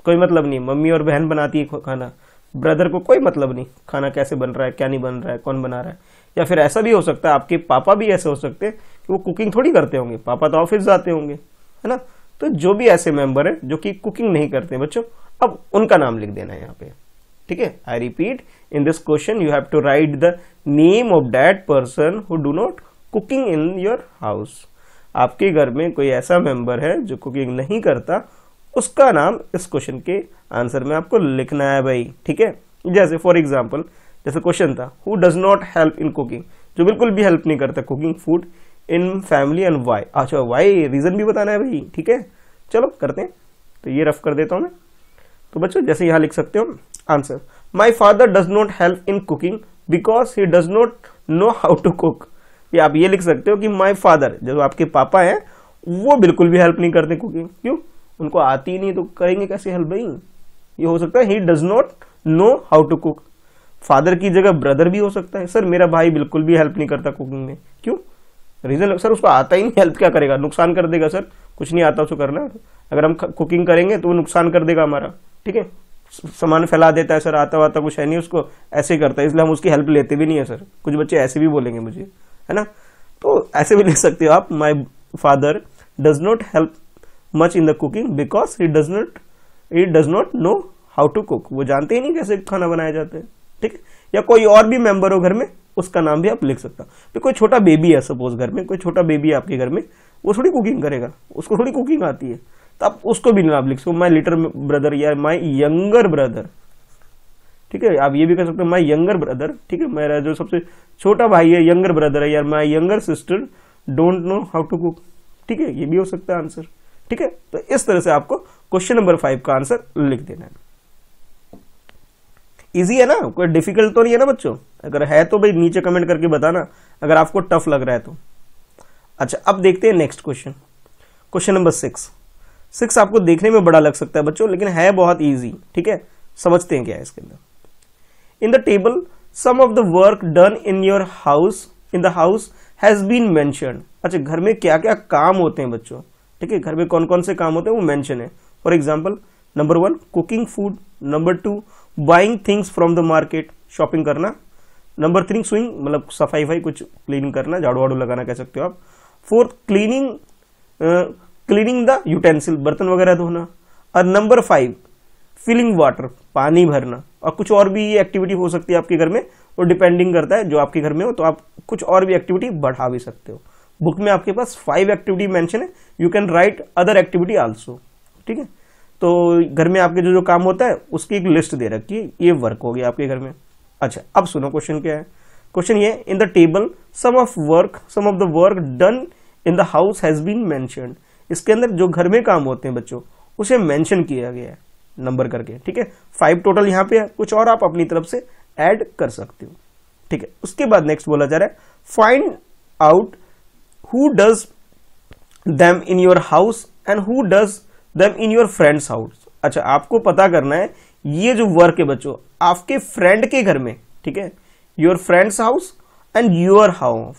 A: कोई मतलब नहीं, मम्मी और बहन बनाती है खाना, ब्रदर को कोई मतलब नहीं खाना कैसे बन रहा है, क्या नहीं बन रहा है, कौन बना रहा है। या फिर ऐसा भी हो सकता है आपके पापा भी ऐसे हो सकते हैं कि वो कुकिंग थोड़ी करते होंगे, पापा तो ऑफिस जाते होंगे, है ना। तो जो भी ऐसे मेंबर है जो कि कुकिंग नहीं करते बच्चों, अब उनका नाम लिख देना है यहाँ पे। ठीक है, I repeat, in this question you have to write the name of that person who do not cooking in your house. आपके घर में कोई ऐसा मेंबर है जो कुकिंग नहीं करता, उसका नाम इस क्वेश्चन के आंसर में आपको लिखना है भाई। ठीक है, जैसे फॉर एग्जांपल जैसे क्वेश्चन था, who does not help in cooking, जो बिल्कुल भी हेल्प नहीं करता cooking food in family and why. अच्छा, व्हाई रीजन भी बताना है भाई। ठीक है, चलो करते हैं, तो ये रफ कर देता हूं मैं। तो बच्चों जैसे यहां लिख सकते हो answer, my father does not help in cooking because he does not know how to cook. या आप ये लिख सकते हो कि माई फादर, जो आपके पापा हैं, वो बिल्कुल भी हेल्प नहीं करते कुकिंग, क्यों, उनको आती ही नहीं, तो करेंगे कैसे हेल्प भाई। ये हो सकता है he does not know how to cook. Father की जगह ब्रदर भी हो सकता है, सर मेरा भाई बिल्कुल भी हेल्प नहीं करता कुकिंग में, क्यों, रीजन सर उसको आता ही नहीं, हेल्प क्या करेगा, नुकसान कर देगा सर, कुछ नहीं आता उसको करना, अगर हम कुकिंग करेंगे तो वो नुकसान कर देगा हमारा। ठीक है, सामान फैला देता है सर, आता वाता कुछ है नहीं उसको, ऐसे ही करता है, इसलिए हम उसकी हेल्प लेते भी नहीं है सर। कुछ बच्चे ऐसे भी बोलेंगे मुझे, है ना, तो ऐसे भी लिख सकते हो आप, my father does not help much in the cooking because he does not know how to cook, वो जानते ही नहीं कैसे खाना बनाया जाता है, ठीक है। या कोई और भी मेंबर हो घर में, उसका नाम भी आप लिख सकते हो। तो कोई छोटा बेबी है, सपोज घर में कोई छोटा बेबी है आपके घर में, वो थोड़ी कुकिंग करेगा, उसको थोड़ी कुकिंग आती है, तो आप उसको भी नाम लिख सकते हो, माई लिटिल ब्रदर या माई यंगर ब्रदर, ठीक है। आप ये भी कर सकते हो माई यंगर ब्रदर, ठीक है, मेरा जो सबसे छोटा भाई है यंगर ब्रदर है, यार my younger sister don't know how to cook, ठीक है, ये भी हो सकता है आंसर, ठीक है। तो इस तरह से आपको क्वेश्चन नंबर 5 का आंसर लिख देना है। इजी है ना, कोई डिफिकल्ट तो नहीं है ना बच्चों? अगर है तो भाई नीचे कमेंट करके बताना, अगर आपको टफ लग रहा है तो। अच्छा, अब देखते हैं नेक्स्ट क्वेश्चन, क्वेश्चन नंबर 6 आपको देखने में बड़ा लग सकता है बच्चों, लेकिन है बहुत इजी, ठीक है। समझते हैं क्या है इसके अंदर। In the table some of the work done in your house in the house has been mentioned. अच्छा, घर में क्या क्या काम होते हैं बच्चों, ठीक है, घर में कौन कौन से काम होते हैं वो मेंशन है। For example, number 1 cooking food, number 2 buying things from the market, shopping करना, नंबर 3 स्विंग मतलब सफाई कुछ क्लीनिंग करना, झाड़ू वाड़ू लगाना कह सकते हो आप, 4 क्लीनिंग द यूटेंसिल, बर्तन वगैरह धोना, और नंबर 5 फिलिंग वाटर, पानी भरना। और कुछ और भी एक्टिविटी हो सकती है आपके घर में, वो डिपेंडिंग करता है जो आपके घर में हो, तो आप कुछ और भी एक्टिविटी बढ़ा भी सकते हो। बुक में आपके पास 5 एक्टिविटी मेंशन है, you can right other activity also, ठीक है। तो घर में आपके जो जो काम होता है उसकी एक लिस्ट दे रखी है, ये वर्क हो गया आपके घर में। अच्छा, अब सुनो क्वेश्चन क्या है। क्वेश्चन ये, in the table some of the work done in the house has been mentioned. इसके अंदर जो घर में काम होते हैं बच्चों उसे मेंशन किया गया है नंबर करके, ठीक है। 5 टोटल यहाँ पे है, कुछ और आप अपनी तरफ से ऐड कर सकते हो, ठीक है। उसके बाद नेक्स्ट बोला जा रहा है, find out who does them in your house and who does them in your friends house. अच्छा, आपको पता करना है ये जो वर्क है बच्चों आपके फ्रेंड के घर में, ठीक है, your friends house and your house,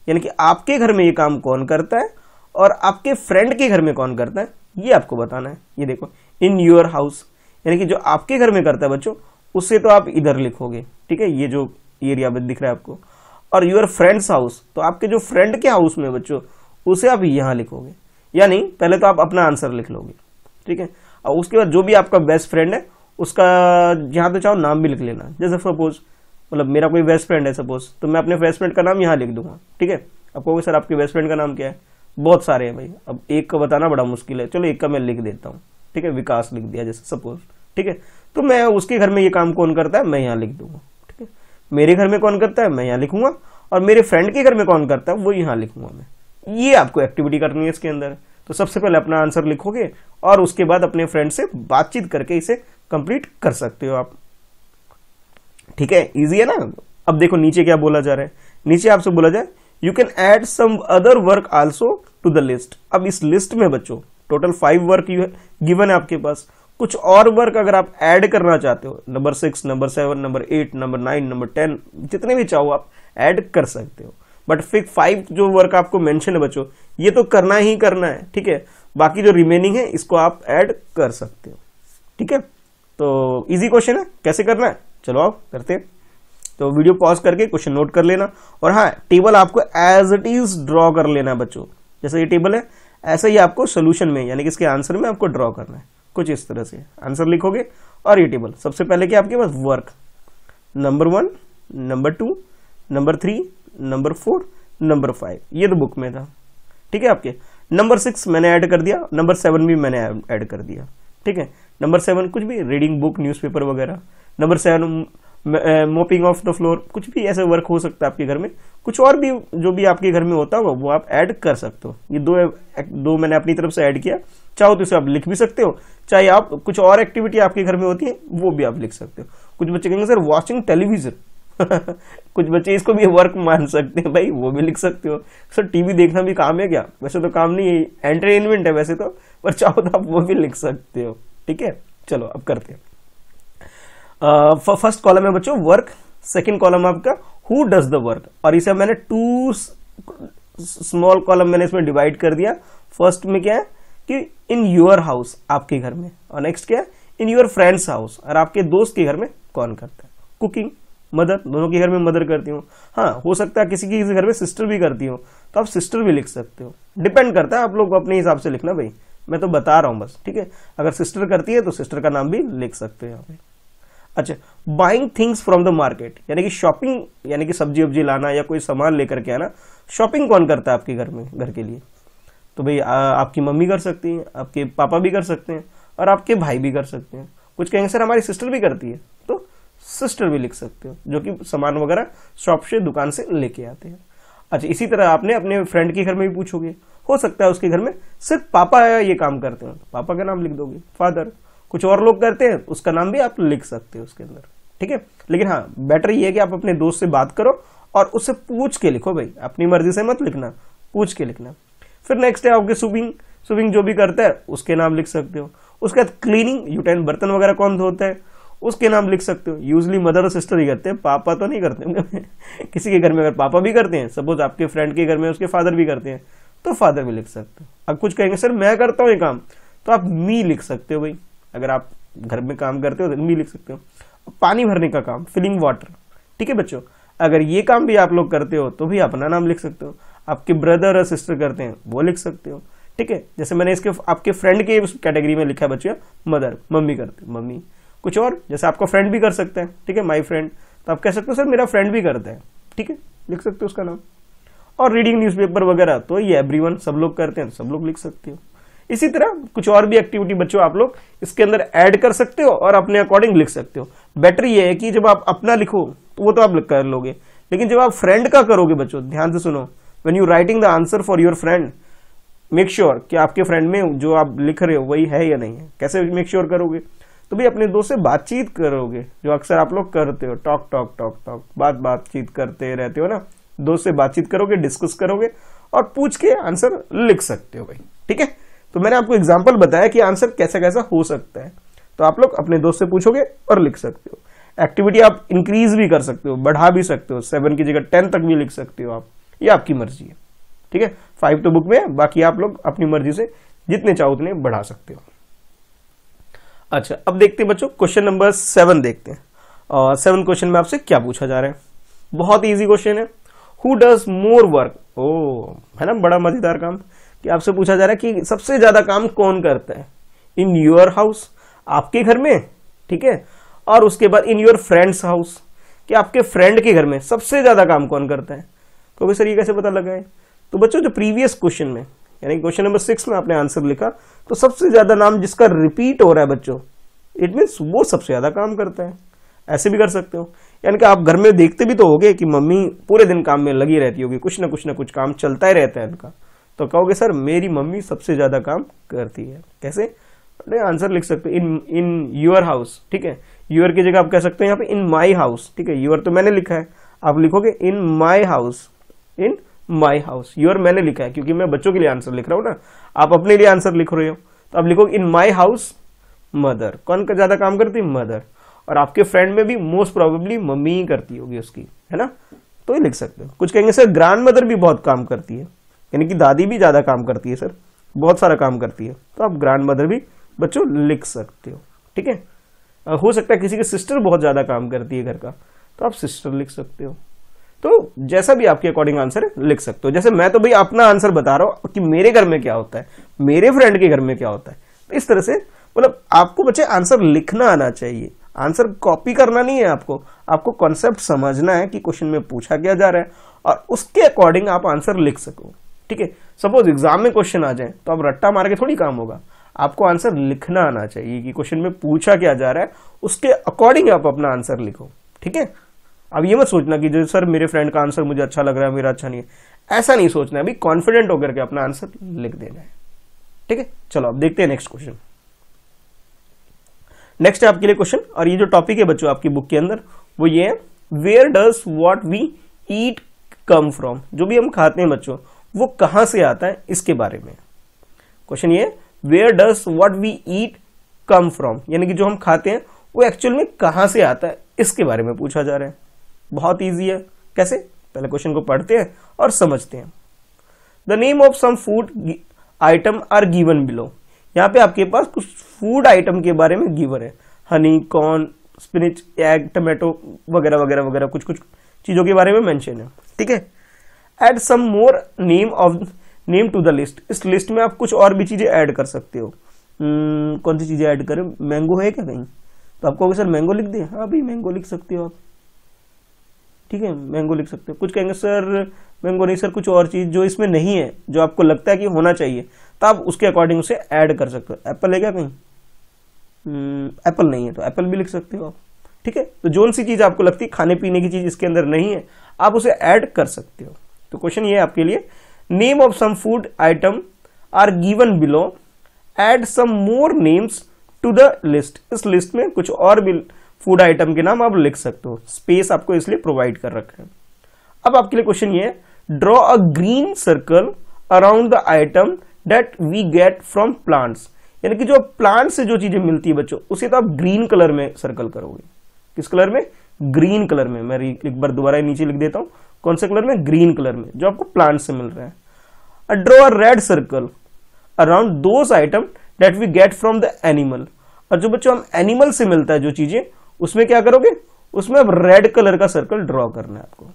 A: यानी कि आपके घर में ये काम कौन करता है और आपके फ्रेंड के घर में कौन करता है, ये आपको बताना है। ये देखो, इन योर हाउस यानी कि जो आपके घर में करता है बच्चों उससे तो आप इधर लिखोगे, ठीक है, ये जो एरिया में दिख रहा है आपको। और योर फ्रेंड्स हाउस, तो आपके जो फ्रेंड के हाउस में बच्चों उसे आप यहां लिखोगे, यानी पहले तो आप अपना आंसर लिख लोगे, ठीक है। और उसके बाद जो भी आपका बेस्ट फ्रेंड है उसका जहां तो चाहो नाम भी लिख लेना। जैसे सपोज मतलब मेरा कोई बेस्ट फ्रेंड है सपोज, तो मैं अपने बेस्ट फ्रेंड का नाम यहाँ लिख दूंगा, ठीक है। आप कहोगे सर आपके बेस्ट फ्रेंड का नाम क्या है? बहुत सारे हैं भाई, अब एक का बताना बड़ा मुश्किल है, चलो एक का मैं लिख देता हूँ, ठीक है, विकास लिख दिया जैसे सपोज, ठीक है। तो मैं उसके घर में ये काम कौन करता है मैं यहाँ लिख दूंगा, ठीक है। मेरे घर में कौन करता है मैं यहाँ लिखूंगा, और मेरे फ्रेंड के घर में कौन करता है वो यहाँ लिखूंगा मैं। ये आपको एक्टिविटी करनी है इसके अंदर। तो सबसे पहले अपना आंसर लिखोगे और उसके बाद अपने फ्रेंड से बातचीत करके इसे कंप्लीट कर सकते हो आप, ठीक है। इजी है ना। अब देखो नीचे क्या बोला जा रहा है, नीचे आपसे बोला जाए you can add some other work also to the list. अब इस लिस्ट में बच्चों टोटल 5 वर्क गिवन है आपके पास, कुछ और वर्क अगर आप ऐड करना चाहते हो, number 6, number 7, number 8, number 9, number 10, जितने भी चाहो आप ऐड कर सकते हो। बट फिर 5 जो वर्क आपको मेंशन है बच्चों ये तो करना ही करना है, ठीक है। बाकी जो रिमेनिंग है इसको आप ऐड कर सकते हो, ठीक है। तो इजी क्वेश्चन है, कैसे करना है चलो आप करते हैं। तो वीडियो पॉज करके क्वेश्चन नोट कर लेना, और हाँ टेबल आपको एज इट इज ड्रॉ कर लेना है बच्चों। जैसे ये टेबल है ऐसा ही आपको सोल्यूशन में यानी कि इसके आंसर में आपको ड्रॉ करना है, कुछ इस तरह से आंसर लिखोगे। और ये टेबल सबसे पहले क्या आपके पास work number 1, number 2, number 3, number 4, number 5, ये तो बुक में था, ठीक है। आपके नंबर 6 मैंने ऐड कर दिया, नंबर 7 भी मैंने ऐड कर दिया, ठीक है। नंबर 7 कुछ भी रीडिंग बुक, न्यूज़पेपर वगैरह। Number 7 mopping of the floor, कुछ भी ऐसे वर्क हो सकता है आपके घर में। कुछ और भी जो भी आपके घर में होता होगा वो आप ऐड कर सकते हो। ये दो मैंने अपनी तरफ से ऐड किया, चाहो तो इसे आप लिख भी सकते हो, चाहे आप कुछ और एक्टिविटी आपके घर में होती है वो भी आप लिख सकते हो। कुछ बच्चे कहेंगे सर वॉचिंग टेलीविजन कुछ बच्चे इसको भी वर्क मान सकते हैं भाई, वो भी लिख सकते हो। सर टीवी देखना भी काम है क्या? वैसे तो काम नहीं है, एंटरटेनमेंट है वैसे तो, पर चाहो तो आप वो भी लिख सकते हो, ठीक है। चलो अब करते हैं। फर्स्ट कॉलम है बच्चों वर्क, सेकंड कॉलम आपका हु डज द वर्क, और इसे मैंने 2 स्मॉल कॉलम मैंने इसमें डिवाइड कर दिया। फर्स्ट में क्या है कि इन योर हाउस आपके घर में, और नेक्स्ट क्या है इन योर फ्रेंड्स हाउस, और आपके दोस्त के घर में कौन करता है। कुकिंग मदर, दोनों के घर में मदर करती हूँ। हाँ हो सकता है किसी के घर में सिस्टर भी करती हो, तो आप सिस्टर भी लिख सकते हो, डिपेंड करता है, आप लोग अपने हिसाब से लिखना भाई, मैं तो बता रहा हूं बस, ठीक है। अगर सिस्टर करती है तो सिस्टर का नाम भी लिख सकते हो यहाँ पे। अच्छा, buying things from the market, यानी कि शॉपिंग, यानी कि सब्जी वब्जी लाना या कोई सामान लेकर के आना। शॉपिंग कौन करता है आपके घर में, घर के लिए? तो भाई आपकी मम्मी कर सकती है, आपके पापा भी कर सकते हैं, और आपके भाई भी कर सकते हैं। कुछ कहेंगे सर हमारी सिस्टर भी करती है, तो सिस्टर भी लिख सकते हो, जो कि सामान वगैरह शॉप से, दुकान से लेके आते हैं। अच्छा, इसी तरह आपने अपने फ्रेंड के घर में भी पूछोगे, हो सकता है उसके घर में सिर्फ पापा ये काम करते हो, पापा का नाम लिख दोगे, फादर। कुछ और लोग करते हैं, उसका नाम भी आप लिख सकते हो उसके अंदर, ठीक है। लेकिन हाँ, बेटर ये है कि आप अपने दोस्त से बात करो और उससे पूछ के लिखो भाई, अपनी मर्जी से मत लिखना, पूछ के लिखना। फिर नेक्स्ट है आपके स्वीपिंग जो भी करता है उसके नाम लिख सकते हो। उसके बाद क्लीनिंग, यूटेन बर्तन वगैरह कौन धोता है, उसके नाम लिख सकते हो। यूजली मदर और सिस्टर ही करते हैं, पापा तो नहीं करते होंगे। किसी के घर में अगर पापा भी करते हैं, सपोज आपके फ्रेंड के घर में उसके फादर भी करते हैं, तो फादर भी लिख सकते हो। अब कुछ कहेंगे सर मैं करता हूँ ये काम, तो आप मी लिख सकते हो भाई। अगर आप घर में काम करते हो तो मी लिख सकते हो। पानी भरने का काम, फिलिंग वाटर, ठीक है बच्चों, अगर ये काम भी आप लोग करते हो तो भी अपना नाम लिख सकते हो। आपके ब्रदर और सिस्टर करते हैं, वो लिख सकते हो, ठीक है। जैसे मैंने इसके आपके फ्रेंड के कैटेगरी में लिखा है बच्चों, मदर, मम्मी करते, मम्मी। कुछ और, जैसे आपका फ्रेंड भी कर सकता है, ठीक है, माई फ्रेंड, तो आप कह सकते हो सर मेरा फ्रेंड भी करता है, ठीक है, लिख सकते हो उसका नाम। और रीडिंग न्यूज़पेपर वगैरह तो ये एवरीवन, सब लोग करते हैं, सब लोग लिख सकते हो। इसी तरह कुछ और भी एक्टिविटी बच्चों आप लोग इसके अंदर ऐड कर सकते हो और अपने अकॉर्डिंग लिख सकते हो। बेटर ये है कि जब आप अपना लिखो तो वो तो आप कर लोगे, लेकिन जब आप फ्रेंड का करोगे बच्चों, ध्यान से सुनो, when you writing the answer for your friend, make sure कि आपके फ्रेंड में जो आप लिख रहे हो वही है या नहीं है। कैसे मेक श्योर करोगे? तो भी अपने दोस्त से बातचीत करोगे, जो अक्सर आप लोग करते हो, टॉक टॉक टॉक टॉक, बातचीत करते रहते हो ना, दोस्त से बातचीत करोगे, डिस्कस करोगे और पूछ के आंसर लिख सकते हो भाई, ठीक है। तो मैंने आपको एग्जांपल बताया कि आंसर कैसा कैसा हो सकता है, तो आप लोग अपने दोस्त से पूछोगे और लिख सकते हो। एक्टिविटी आप इंक्रीज भी कर सकते हो, बढ़ा भी सकते हो, 7 की जगह 10 तक भी लिख सकते हो आप, ये आपकी मर्जी है, ठीक है। 5 तो बुक में है, बाकी आप लोग अपनी मर्जी से जितने चाहो उतने बढ़ा सकते हो। अच्छा, अब देखते हैं बच्चों क्वेश्चन नंबर 7 देखते हैं। और 7 क्वेश्चन में आपसे क्या पूछा जा रहा है, बहुत इजी क्वेश्चन है। हु डज मोर वर्क, ओ है ना, बड़ा मजेदार काम, कि आपसे पूछा जा रहा है कि सबसे ज्यादा काम कौन करता है इन योर हाउस, आपके घर में, ठीक है। और उसके बाद इन योर फ्रेंड्स हाउस, कि आपके फ्रेंड के घर में सबसे ज्यादा काम कौन करता है। तो सर ये कैसे पता लगा है? तो बच्चों जो प्रीवियस क्वेश्चन में, यानी क्वेश्चन नंबर 6 में आपने आंसर लिखा, तो सबसे ज्यादा नाम जिसका रिपीट हो रहा है बच्चों, इट मीन्स वो सबसे ज्यादा काम करता है। ऐसे भी कर सकते हो, यानी कि आप घर में देखते भी तो होगे कि मम्मी पूरे दिन काम में लगी रहती होगी, कुछ ना कुछ काम चलता ही रहता है इनका, तो कहोगे सर मेरी मम्मी सबसे ज्यादा काम करती है। कैसे? आंसर लिख सकते हो इन योर हाउस, ठीक है। योर की जगह आप कह सकते हो यहाँ पे इन माई हाउस, ठीक है। योर तो मैंने लिखा है, आप लिखोगे in my house, in my house. Your मैंने लिखा है क्योंकि मैं बच्चों के लिए आंसर लिख रहा हूं ना, आप अपने लिए आंसर लिख रहे हो, तो आप लिखोगे इन माई हाउस मदर। कौन का ज्यादा काम करती है? मदर। और आपके फ्रेंड में भी मोस्ट प्रोबेबली मम्मी ही करती होगी उसकी, है ना, तो ये लिख सकते हो। कुछ कहेंगे सर ग्रैंड मदर भी बहुत काम करती है, यानी कि दादी भी ज्यादा काम करती है सर, बहुत सारा काम करती है, तो आप ग्रैंड मदर भी बच्चों लिख सकते हो, ठीक है। हो सकता है किसी की सिस्टर बहुत ज्यादा काम करती है घर का, तो आप सिस्टर लिख सकते हो। तो जैसा भी आपके अकॉर्डिंग आंसर है लिख सकते हो। जैसे मैं तो भाई अपना आंसर बता रहा हूं कि मेरे घर में क्या होता है, मेरे फ्रेंड के घर में क्या होता है, तो इस तरह से मतलब आपको बच्चे आंसर लिखना आना चाहिए, आंसर कॉपी करना नहीं है। आपको कॉन्सेप्ट समझना है कि क्वेश्चन में पूछा क्या जा रहा है और उसके अकॉर्डिंग आप आंसर लिख सको, ठीक है। सपोज एग्जाम में क्वेश्चन आ जाए तो आप रट्टा मार के थोड़ी काम होगा, आपको आंसर लिखना आना चाहिए कि क्वेश्चन में पूछा क्या जा रहा है, उसके अकॉर्डिंग आप अपना आंसर लिखो, ठीक है। अब ये मत सोचना कि जो सर मेरे फ्रेंड का आंसर मुझे अच्छा लग रहा है, मेरा अच्छा नहीं है, ऐसा नहीं सोचना है। अभी कॉन्फिडेंट होकर के अपना आंसर लिख देना है, ठीक है। चलो अब देखते हैं नेक्स्ट क्वेश्चन। नेक्स्ट है आपके लिए क्वेश्चन, और ये जो टॉपिक है बच्चों आपकी बुक के अंदर वो ये है, where does what we eat come from. जो भी हम खाते हैं बच्चों वो कहां से आता है, इसके बारे में क्वेश्चन ये है। Where does what we eat come from, यानी कि जो हम खाते हैं वो एक्चुअल में कहां से आता है, इसके बारे में पूछा जा रहा है। बहुत इजी है। कैसे? पहले क्वेश्चन को पढ़ते हैं और समझते हैं। The name of some food item are given below. यहां पे आपके पास कुछ फूड आइटम के बारे में गिवन है, Honey, corn, spinach, egg, tomato वगैरह वगैरह वगैरह कुछ चीजों के बारे में मेंशन है, ठीक है। Add some more name of name to the list, इस लिस्ट में आप कुछ और भी चीजें ऐड कर सकते हो। कौन सी चीजें ऐड करें? मैंगो है क्या कहीं? तो आप कहोगे सर मैंगो लिख दे, हाँ भाई मैंगो लिख सकते हो आप, ठीक है, मैंगो लिख सकते हो। कुछ कहेंगे सर मैंगो नहीं सर, कुछ और चीज जो इसमें नहीं है, जो आपको लगता है कि होना चाहिए, तो आप उसके अकॉर्डिंग उसे ऐड कर सकते हो। एप्पल है क्या कहीं? एप्पल नहीं है तो एप्पल भी लिख सकते हो आप, ठीक है। तो जो सी चीज आपको लगती है खाने पीने की चीज इसके अंदर नहीं है, आप उसे ऐड कर सकते हो। तो क्वेश्चन ये है आपके लिए, name of some food item are given below, add some more names to the list, इस लिस्ट में कुछ और भी फूड आइटम के नाम आप लिख सकते हो। स्पेस आपको इसलिए प्रोवाइड कर रखा है। अब आपके लिए क्वेश्चन ये है, draw a green circle around the item that we get from plants, यानी कि जो प्लांट से जो चीजें मिलती है बच्चों, उसे तो आप ग्रीन कलर में सर्कल करोगे। किस कलर में? ग्रीन कलर में। मैं एक बार दोबारा नीचे लिख देता हूं, कौन से कलर में? ग्रीन कलर में, जो आपको प्लांट से मिल रहा है। Draw a red circle around those item that we get from the animal, और जो बच्चों हम एनिमल से मिलता है जो चीजें, उसमें क्या करोगे? उसमें अब रेड कलर का सर्कल ड्रॉ करना है आपको।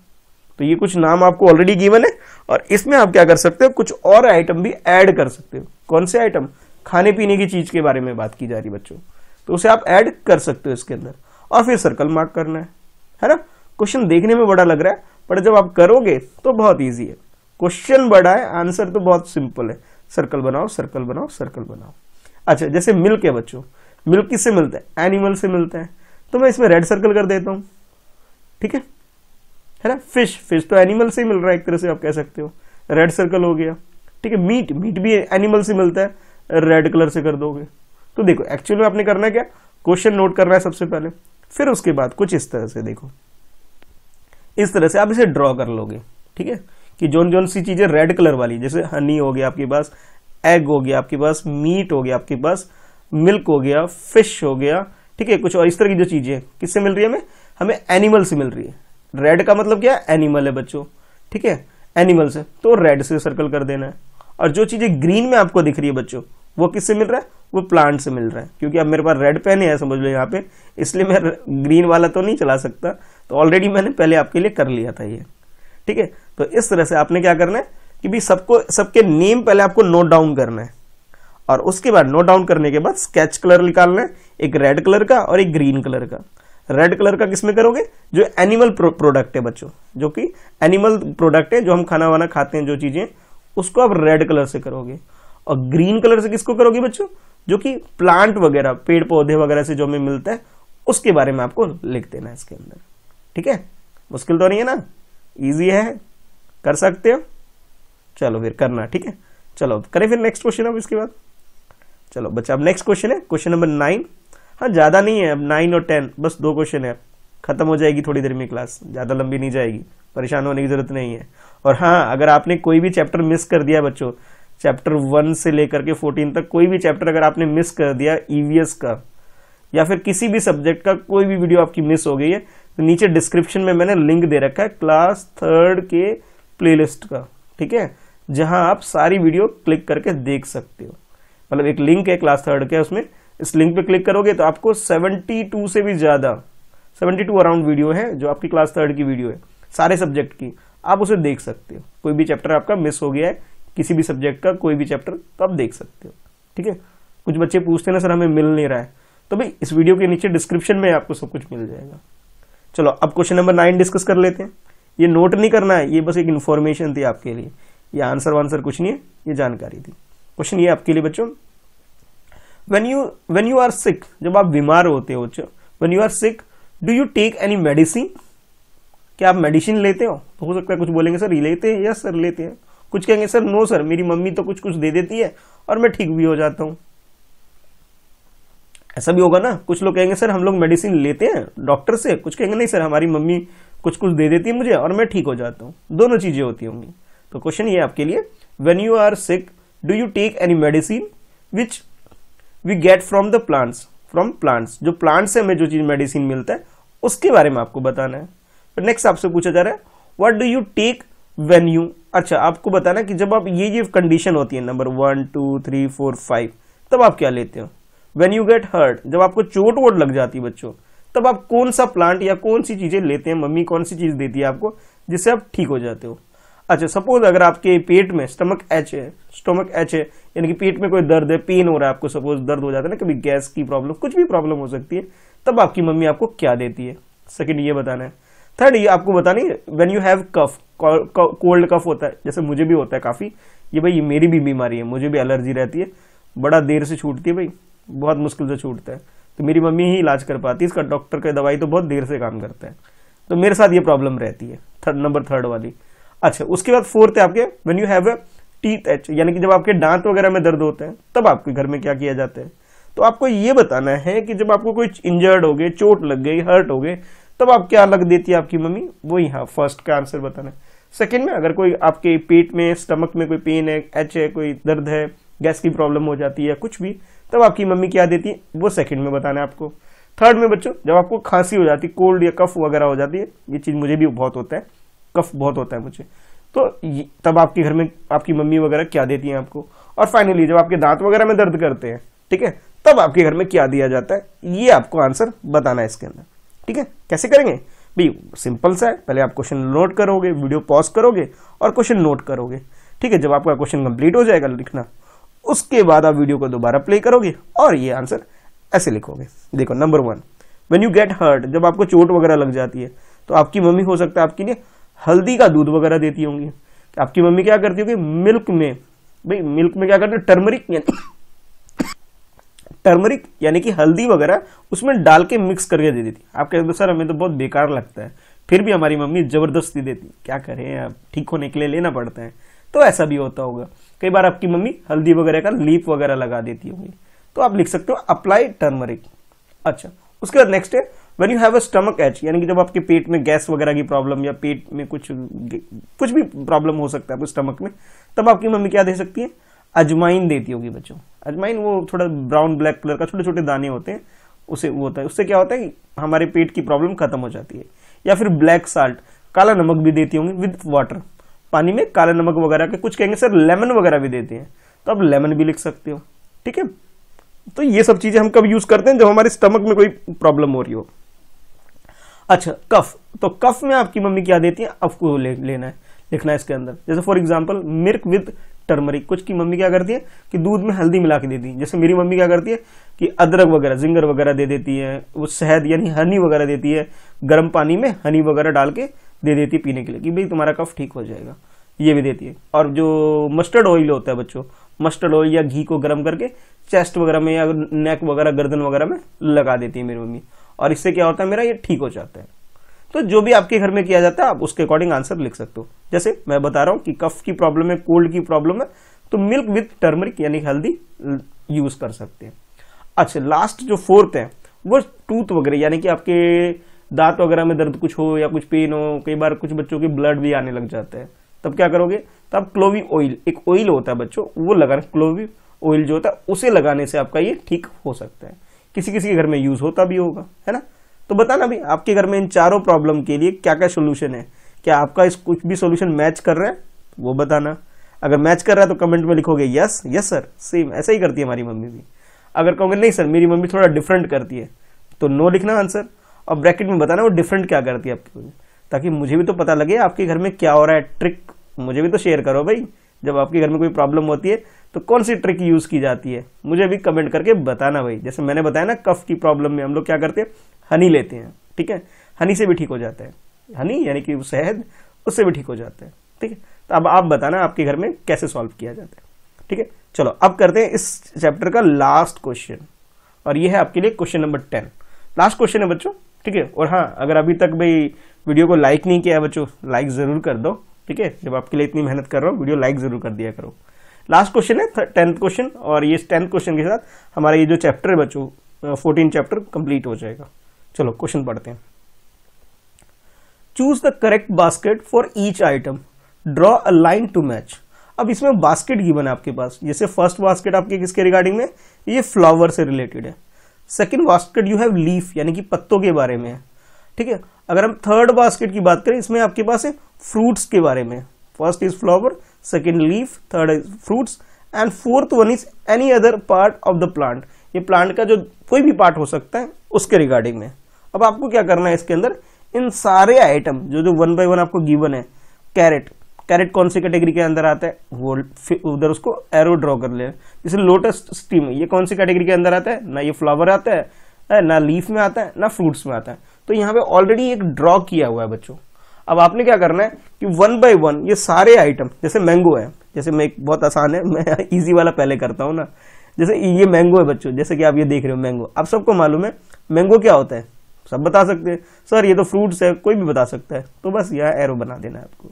A: तो ये कुछ नाम आपको ऑलरेडी गिवन है, और इसमें आप क्या कर सकते हो? कुछ और आइटम भी ऐड कर सकते हो। कौन से आइटम? खाने पीने की चीज के बारे में बात की जा रही बच्चों, तो उसे आप ऐड कर सकते हो इसके अंदर, और फिर सर्कल मार्क करना है ना। क्वेश्चन देखने में बड़ा लग रहा है, पर जब आप करोगे तो बहुत ईजी है। क्वेश्चन बड़ा है, आंसर तो बहुत सिंपल है। सर्कल बनाओ, सर्कल बनाओ, सर्कल बनाओ। अच्छा, जैसे मिल्क है बच्चों, मिल्क किससे मिलता है? एनिमल से मिलता है, तो मैं इसमें रेड सर्कल कर देता हूं, ठीक है ना। फिश तो एनिमल से ही मिल रहा है एक तरह से, आप कह सकते हो, रेड सर्कल हो गया, ठीक है। मीट भी एनिमल से मिलता है, रेड कलर से कर दोगे। तो देखो एक्चुअली आपने करना क्या, क्वेश्चन नोट करना है सबसे पहले, फिर उसके बाद कुछ इस तरह से, देखो इस तरह से आप इसे ड्रॉ कर लोगे, ठीक है, कि जोन सी चीजें रेड कलर वाली, जैसे हनी हो गया आपके पास, एग हो गया आपके पास, मीट हो गया आपके पास, मिल्क हो गया, फिश हो गया, ठीक है। कुछ और इस तरह की जो चीजें किससे मिल रही है? हमें एनिमल से मिल रही है। रेड का मतलब क्या है? एनिमल है बच्चों, ठीक है, एनिमल से, तो रेड से सर्कल कर देना है। और जो चीजें ग्रीन में आपको दिख रही है बच्चों, वो किससे मिल रहा है? वो प्लांट से मिल रहा है, क्योंकि अब मेरे पास रेड पेन है समझ लो यहाँ पे, इसलिए मैं ग्रीन वाला तो नहीं चला सकता, तो ऑलरेडी मैंने पहले आपके लिए कर लिया था ये, ठीक है। तो इस तरह से आपने क्या करना है कि भी सबके नेम पहले आपको नोट डाउन करना है, और उसके बाद नोट डाउन करने के बाद स्केच कलर निकालना है, एक रेड कलर का और एक ग्रीन कलर का। रेड कलर का किसमें करोगे? जो एनिमल प्रोडक्ट है बच्चों, जो कि एनिमल प्रोडक्ट है, जो हम खाना वाना खाते हैं जो चीजें, उसको आप रेड कलर से करोगे। और ग्रीन कलर से किसको करोगे बच्चों? जो कि प्लांट वगैरह, पेड़ पौधे वगैरह से जो हमें मिलता है, उसके बारे में आपको लिख देना है इसके अंदर, ठीक है। मुश्किल तो नहीं है ना, इजी है, कर सकते हो। चलो फिर करना, ठीक है। चलो करें फिर नेक्स्ट क्वेश्चन। अब इसके बाद चलो बच्चा, अब नेक्स्ट क्वेश्चन है क्वेश्चन नंबर 9। हाँ ज्यादा नहीं है, अब 9 और 10 बस 2 क्वेश्चन है, खत्म हो जाएगी थोड़ी देर में क्लास, ज्यादा लंबी नहीं जाएगी, परेशान होने की जरूरत नहीं है। और हाँ, अगर आपने कोई भी चैप्टर मिस कर दिया बच्चों, चैप्टर 1 से लेकर के 14 तक कोई भी चैप्टर अगर आपने मिस कर दिया ईवीएस का, या फिर किसी भी सब्जेक्ट का कोई भी वीडियो आपकी मिस हो गई है, तो नीचे डिस्क्रिप्शन में मैंने लिंक दे रखा है क्लास 3 के प्लेलिस्ट का, ठीक है, जहां आप सारी वीडियो क्लिक करके देख सकते हो। मतलब एक लिंक है क्लास 3 के, उसमें इस लिंक पे क्लिक करोगे तो आपको 72 से भी ज्यादा, 72 अराउंड वीडियो है जो आपकी क्लास 3 की वीडियो है, सारे सब्जेक्ट की, आप उसे देख सकते हो। कोई भी चैप्टर आपका मिस हो गया है, किसी भी सब्जेक्ट का कोई भी चैप्टर, तो आप देख सकते हो, ठीक है। कुछ बच्चे पूछते हैं ना सर हमें मिल नहीं रहा है, तो भाई इस वीडियो के नीचे डिस्क्रिप्शन में आपको सब कुछ मिल जाएगा। चलो अब क्वेश्चन नंबर 9 डिस्कस कर लेते हैं। ये नोट नहीं करना है, ये बस एक इन्फॉर्मेशन थी आपके लिए, ये आंसर वांसर कुछ नहीं है, ये जानकारी थी। क्वेश्चन ये आपके लिए बच्चों, when you are sick, जब आप बीमार होते हो बच्चों, when you are sick, do you take any medicine? क्या आप मेडिसिन लेते हो? तो हो सकता है कुछ बोलेंगे सर ये लेते हैं, यस सर लेते हैं। कुछ कहेंगे सर नो सर, मेरी मम्मी तो कुछ कुछ दे देती है और मैं ठीक भी हो जाता हूं। ऐसा भी होगा ना, कुछ लोग कहेंगे सर हम लोग मेडिसिन लेते हैं डॉक्टर से, कुछ कहेंगे नहीं सर हमारी मम्मी कुछ कुछ दे देती है मुझे और मैं ठीक हो जाता हूं। दोनों चीजें होती होंगी। तो क्वेश्चन ये आपके लिए, when you are sick do you take any medicine which we get from the plants, from plants, जो प्लांट से हमें जो चीज मेडिसिन मिलता है उसके बारे में आपको बताना है। तो नेक्स्ट आपसे पूछा जा रहा है what do you take when you, अच्छा आपको बताना कि जब आप ये कंडीशन होती है नंबर 1 2 3 4 5, तब आप क्या लेते हो। व्हेन यू गेट हर्ट, जब आपको चोट वोट लग जाती है बच्चों, तब आप कौन सा प्लांट या कौन सी चीजें लेते हैं, मम्मी कौन सी चीज देती है आपको जिससे आप ठीक हो जाते हो। अच्छा, सपोज अगर आपके पेट में स्टमक एच है यानी कि पेट में कोई दर्द है, पेन हो रहा है आपको, सपोज दर्द हो जाता है ना, कभी गैस की प्रॉब्लम, कुछ भी प्रॉब्लम हो सकती है, तब आपकी मम्मी आपको क्या देती है। सेकंड ये बताना है। थर्ड ये आपको बतानी है when you have cough, cold cough होता है, जैसे मुझे भी होता है काफी, ये भाई मेरी भी बीमारी है, मुझे भी एलर्जी रहती है, बड़ा देर से छूटती है भाई, बहुत मुश्किल से छूटता है, तो मेरी मम्मी ही इलाज कर पाती है इसका, डॉक्टर का दवाई तो बहुत देर से काम करता है, तो मेरे साथ ये प्रॉब्लम रहती है। नंबर थर्ड वाली। अच्छा, उसके बाद फोर्थ है आपके when you have a teeth H, यानी कि जब आपके दांत वगैरह में दर्द होते हैं तब आपके घर में क्या किया जाता है। तो आपको ये बताना है कि जब आपको कोई इंजर्ड हो गए, चोट लग गई, हर्ट हो गए, तब आप क्या लग देती है आपकी मम्मी, वो यहाँ फर्स्ट का आंसर बताना है। सेकंड में अगर कोई आपके पेट में, स्टमक में कोई पेन है, एच है, कोई दर्द है, गैस की प्रॉब्लम हो जाती है कुछ भी, तब आपकी मम्मी क्या देती है, वो सेकंड में बताना है आपको। थर्ड में बच्चों, जब आपको खांसी हो जाती है, कोल्ड या कफ वगैरह हो जाती है, ये चीज मुझे भी बहुत होता है, कफ बहुत होता है मुझे, तो तब आपके घर में आपकी मम्मी वगैरह क्या देती है आपको। और फाइनली जब आपके दांत वगैरह में दर्द करते हैं, ठीक है, तब आपके घर में क्या दिया जाता है, ये आपको आंसर बताना है इसके अंदर। ठीक है, कैसे करेंगे भाई, सिंपल सा है, पहले आप क्वेश्चन नोट करोगे, वीडियो पॉज करोगे और क्वेश्चन नोट करोगे। ठीक है, जब आपका क्वेश्चन कंप्लीट हो जाएगा लिखना, उसके बाद आप वीडियो को दोबारा प्ले करोगे और ये आंसर ऐसे लिखोगे। देखो, number 1, when you get hurt, जब आपको चोट वगैरह लग जाती है, तो आपकी मम्मी हो सकता है आपके लिए हल्दी का दूध वगैरह देती होंगी। आपकी मम्मी क्या करती होगी, मिल्क में, भाई मिल्क में क्या करती है, टर्मरिक यानी कि हल्दी वगैरह उसमें डाल के मिक्स करके दे देती। आप कहते हो सर हमें तो बहुत बेकार लगता है, फिर भी हमारी मम्मी जबरदस्ती देती, क्या करें अब, ठीक होने के लिए लेना पड़ता है, तो ऐसा भी होता होगा। कई बार आपकी मम्मी हल्दी वगैरह का लीफ वगैरह लगा देती होगी, तो आप लिख सकते हो अप्लाई टर्मरिक। अच्छा, उसके बाद नेक्स्ट है when you have a stomach H, यानी कि जब आपके पेट में गैस वगैरह की प्रॉब्लम या पेट में कुछ भी प्रॉब्लम हो सकता है आपके स्टमक में, तब आपकी मम्मी क्या दे सकती है, अजवाइन देती होगी बच्चों। अजवाइन वो थोड़ा ब्राउन ब्लैक कलर का छोटे छोटे दाने होते हैं, उसे वो होता है, उससे क्या होता है कि हमारे पेट की प्रॉब्लम खत्म हो जाती है। या फिर ब्लैक साल्ट, काला नमक भी देती होंगी विद वाटर, पानी में काला नमक वगैरह के, कुछ कहेंगे सर लेमन वगैरह भी देते हैं, तो आप लेमन भी लिख सकते हो। ठीक है, तो ये सब चीजें हम कब यूज करते हैं, जब हमारे स्टमक में कोई प्रॉब्लम हो रही हो। अच्छा, कफ, तो कफ में आपकी मम्मी क्या देती है, आपको लेना है, लिखना है इसके अंदर। जैसे for example milk with turmeric, कुछ की मम्मी क्या करती है कि दूध में हल्दी मिला के देती है। जैसे मेरी मम्मी क्या करती है कि अदरक वगैरह, जिंगर वगैरह दे देती है, वो शहद यानी हनी वगैरह देती है, गर्म पानी में हनी वगैरह डाल के दे देती है पीने के लिए, कि भाई तुम्हारा कफ ठीक हो जाएगा, ये भी देती है। और जो मस्टर्ड ऑयल होता है बच्चों, मस्टर्ड ऑयल या घी को गर्म करके चेस्ट वगैरह में या नेक वगैरह, गर्दन वगैरह में लगा देती है मेरी मम्मी, और इससे क्या होता है, मेरा ये ठीक हो जाता है। तो जो भी आपके घर में किया जाता है आप उसके अकॉर्डिंग आंसर लिख सकते हो। जैसे मैं बता रहा हूं कि कफ की प्रॉब्लम है, कोल्ड की प्रॉब्लम है, तो मिल्क विद टर्मरिक यानी हल्दी यूज कर सकते हैं। अच्छा, लास्ट जो फोर्थ है वो टूथ वगैरह, यानी कि आपके दांत वगैरह में दर्द कुछ हो या कुछ पेन हो, कई बार कुछ बच्चों के ब्लड भी आने लग जाता है, तब क्या करोगे, तब क्लोवी ऑयल, एक ऑयल होता है बच्चों, वो लगाना, क्लोवी ऑयल जो होता है उसे लगाने से आपका ये ठीक हो सकता है। किसी किसी के घर में यूज होता भी होगा, है ना। तो बताना भी आपके घर में इन चारों प्रॉब्लम के लिए क्या क्या सोल्यूशन है, क्या आपका इस कुछ भी सोल्यूशन मैच कर रहा है, वो बताना। अगर मैच कर रहा है तो कमेंट में लिखोगे यस यस सर, सेम ऐसा ही करती है हमारी मम्मी भी। अगर कहोगे नहीं सर मेरी मम्मी थोड़ा डिफरेंट करती है, तो नो लिखना आंसर, और ब्रैकेट में बताना वो डिफरेंट क्या करती है आपकी मम्मी, ताकि मुझे भी तो पता लगे आपके घर में क्या हो रहा है, ट्रिक मुझे भी तो शेयर करो भाई। जब आपके घर में कोई प्रॉब्लम होती है तो कौन सी ट्रिक यूज की जाती है, मुझे भी कमेंट करके बताना भाई। जैसे मैंने बताया ना, कफ की प्रॉब्लम में हम लोग क्या करते हैं, हनी लेते हैं, ठीक है, हनी से भी ठीक हो जाता है, हनी यानी कि शहद, उससे भी ठीक हो जाता है। ठीक है, तो अब आप बताना आपके घर में कैसे सॉल्व किया जाता है। ठीक है, चलो अब करते हैं इस चैप्टर का लास्ट क्वेश्चन, और ये है आपके लिए क्वेश्चन नंबर 10, लास्ट क्वेश्चन है बच्चों। ठीक है, और हाँ, अगर अभी तक भाई वीडियो को लाइक नहीं किया है बच्चों, लाइक जरूर कर दो। ठीक है, जब आपके लिए इतनी मेहनत कर रहा हूँ, वीडियो लाइक जरूर कर दिया करो। लास्ट क्वेश्चन है 10th क्वेश्चन, और ये 10th क्वेश्चन के साथ हमारा ये जो चैप्टर है बच्चों 14 चैप्टर कंप्लीट हो जाएगा। चलो क्वेश्चन पढ़ते हैं। Choose the correct basket for each item, draw a line to match. अब इसमें बास्केट गिवन है आपके पास। जैसे फर्स्ट बास्केट आपके किसके रिगार्डिंग में, ये फ्लावर से रिलेटेड है। Second basket you have leaf, यानी कि पत्तों के बारे में है। ठीक है, अगर हम थर्ड बास्केट की बात करें, इसमें आपके पास है फ्रूट्स के बारे में। First is flower, second leaf, third is fruits, and fourth one is any other part of the plant. ये प्लांट का जो कोई भी पार्ट हो सकता है उसके रिगार्डिंग में। अब आपको क्या करना है, इसके अंदर इन सारे आइटम जो 1 by 1 आपको गिवन है, कैरेट, कैरेट कौन सी कैटेगरी के अंदर आता है, वो उधर उसको एरो ड्रॉ कर ले। जैसे लोटस स्टीम, ये कौन सी कैटेगरी के अंदर आता है, ना ये फ्लावर आता है, ना लीफ में आता है, ना फ्रूट्स में आता है। तो यहाँ पे ऑलरेडी एक ड्रॉ किया हुआ है बच्चों। अब आपने क्या करना है कि 1 बाय 1 ये सारे आइटम, जैसे मैंगो है, जैसे मैं बहुत आसान है, मैं इजी वाला पहले करता हूँ ना। जैसे ये मैंगो है बच्चों, जैसे कि आप ये देख रहे हो मैंगो, आप सबको मालूम है मैंगो क्या होता है, सब बता सकते हैं सर ये तो फ्रूट्स है, कोई भी बता सकता है। तो बस यहाँ एरो बना देना है आपको,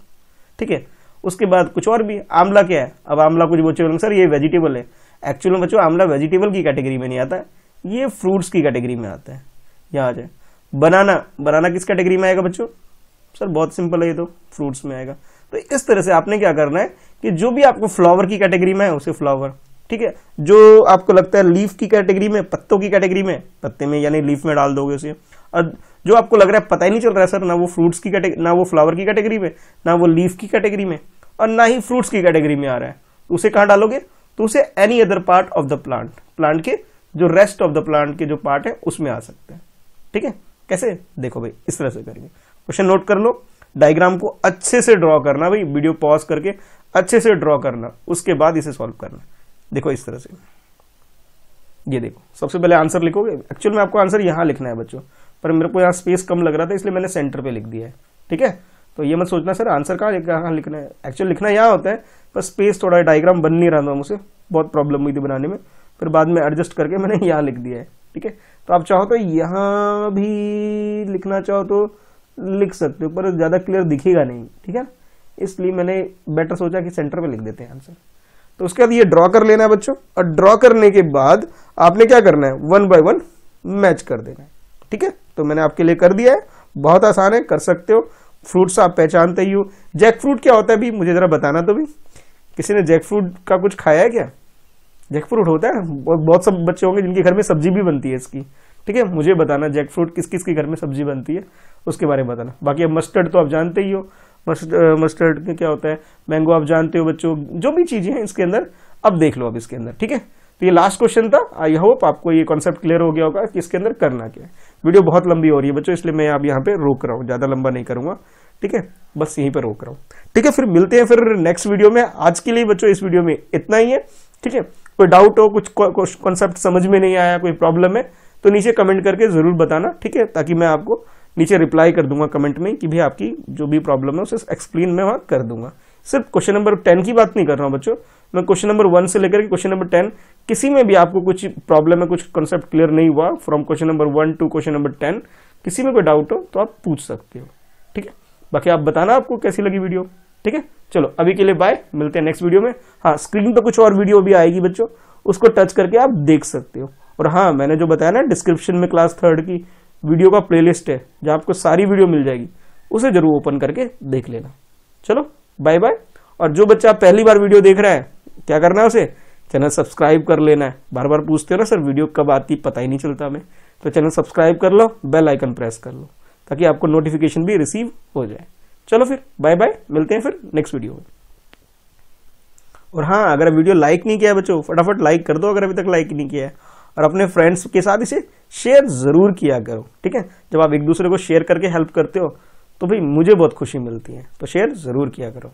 A: ठीक है। उसके बाद कुछ और भी, आंवला क्या है, अब आंवला कुछ बच्चे बोलेंगे सर ये वेजिटेबल है। एक्चुअल में बच्चों आंवला वेजिटेबल की कैटेगरी में नहीं आता है, ये फ्रूट्स की कैटेगरी में आता है। यहाँ आ जाए बनाना, बनाना किस कैटेगरी में आएगा बच्चों, सर बहुत सिंपल है, ये तो फ्रूट्स में आएगा। तो इस तरह से आपने क्या करना है कि जो भी आपको फ्लावर की कैटेगरी में है उसे फ्लावर, ठीक है। जो आपको लगता है लीफ की कैटेगरी में, पत्तों की कैटेगरी में, पत्ते में यानी लीफ में डाल दोगे उसे। और जो आपको लग रहा है पता ही नहीं चल रहा है सर, ना वो फ्रूट्स की कैटेगरी, ना वो फ्लावर की कैटेगरी में, ना वो लीफ की कैटेगरी में, और ना ही फ्रूट्स की कैटेगरी में आ रहा है, तो उसे कहाँ डालोगे, तो उसे any other part of the plant, plant के जो रेस्ट ऑफ द प्लांट के जो पार्ट है उसमें आ सकते हैं, ठीक है। कैसे, देखो भाई इस तरह से करके क्वेश्चन नोट कर लो, डायग्राम को अच्छे से ड्रॉ करना भाई, वीडियो पॉज करके अच्छे से ड्रॉ करना, उसके बाद इसे सॉल्व करना। देखो इस तरह से, ये देखो सबसे पहले आंसर लिखोगे। एक्चुअल में आपको आंसर यहाँ लिखना है बच्चों, पर मेरे को यहाँ स्पेस कम लग रहा था इसलिए मैंने सेंटर पे लिख दिया है, ठीक है। तो ये मत सोचना सर आंसर कहाँ लिखना है, एक्चुअल लिखना यहाँ होता है, पर स्पेस थोड़ा डायग्राम बन नहीं रहा था मुझे, बहुत प्रॉब्लम हुई थी बनाने में, फिर बाद में एडजस्ट करके मैंने यहाँ लिख दिया है, ठीक है। तो आप चाहो तो यहाँ भी लिखना चाहो तो लिख सकते हो, पर ज्यादा क्लियर दिखेगा नहीं, ठीक है, इसलिए मैंने बेटर सोचा कि सेंटर पे लिख देते हैं आंसर। तो उसके बाद ये ड्रॉ कर लेना है बच्चों, और ड्रॉ करने के बाद आपने क्या करना है, 1 बाय 1 मैच कर देना है, ठीक है। तो मैंने आपके लिए कर दिया है, बहुत आसान है, कर सकते हो। फ्रूट्स आप पहचानते ही हो। जैक फ्रूट क्या होता है भी, मुझे जरा बताना तो भी, किसी ने जैक फ्रूट का कुछ खाया है क्या? जैक फ्रूट होता है, बहुत सब बच्चे होंगे जिनके घर में सब्जी भी बनती है इसकी, ठीक है। मुझे बताना जैक फ्रूट किस किस के घर में सब्जी बनती है, उसके बारे में बताना। बाकी अब मस्टर्ड तो आप जानते ही हो, मस्टर्ड में क्या होता है, मैंगो आप जानते हो बच्चों, जो भी चीजें हैं इसके अंदर अब देख लो अब इसके अंदर, ठीक है। तो ये लास्ट क्वेश्चन था, आई होप आपको ये कॉन्सेप्ट क्लियर हो गया होगा कि इसके अंदर करना क्या है। वीडियो बहुत लंबी हो रही है बच्चों, इसलिए मैं अब यहाँ पे रोक रहा हूँ, ज्यादा लंबा नहीं करूंगा, ठीक है, बस यहीं पर रोक रहा हूँ, ठीक है। फिर मिलते हैं फिर नेक्स्ट वीडियो में। आज के लिए बच्चों इस वीडियो में इतना ही है, ठीक है। कोई डाउट हो, कुछ कॉन्सेप्ट समझ में नहीं आया, कोई प्रॉब्लम है तो नीचे कमेंट करके जरूर बताना, ठीक है, ताकि मैं आपको नीचे रिप्लाई कर दूंगा कमेंट में कि भाई आपकी जो भी प्रॉब्लम है उसे एक्सप्लेन मैं वहां कर दूंगा। सिर्फ क्वेश्चन नंबर 10 की बात नहीं कर रहा हूं बच्चों, मैं क्वेश्चन नंबर 1 से लेकर के क्वेश्चन नंबर 10 किसी में भी आपको कुछ प्रॉब्लम है, कुछ कॉन्सेप्ट क्लियर नहीं हुआ, from question number 1 to question number 10 किसी में कोई डाउट हो तो आप पूछ सकते हो, ठीक है। बाकी आप बताना आपको कैसी लगी वीडियो, ठीक है। चलो अभी के लिए बाय, मिलते हैं नेक्स्ट वीडियो में। हाँ, स्क्रीन पर कुछ और वीडियो भी आएगी बच्चों, उसको टच करके आप देख सकते हो। और हाँ, मैंने जो बताया ना डिस्क्रिप्शन में क्लास 3rd की वीडियो का प्लेलिस्ट है जहां आपको सारी वीडियो मिल जाएगी, उसे जरूर ओपन करके देख लेना। चलो बाय बाय। और जो बच्चा पहली बार वीडियो देख रहा है क्या करना है, उसे चैनल सब्सक्राइब कर लेना है। बार बार पूछते हो ना सर वीडियो कब आती, पता ही नहीं चलता हमें, तो चैनल सब्सक्राइब कर लो, बेल आइकन प्रेस कर लो ताकि आपको नोटिफिकेशन भी रिसीव हो जाए। चलो फिर बाय बाय, मिलते हैं फिर नेक्स्ट वीडियो में। और हाँ, अगर वीडियो लाइक नहीं किया है बच्चों, फटाफट लाइक कर दो अगर अभी तक लाइक नहीं किया है, और अपने फ्रेंड्स के साथ इसे शेयर जरूर किया करो, ठीक है। जब आप एक दूसरे को शेयर करके हेल्प करते हो तो भाई मुझे बहुत खुशी मिलती है, तो शेयर जरूर किया करो।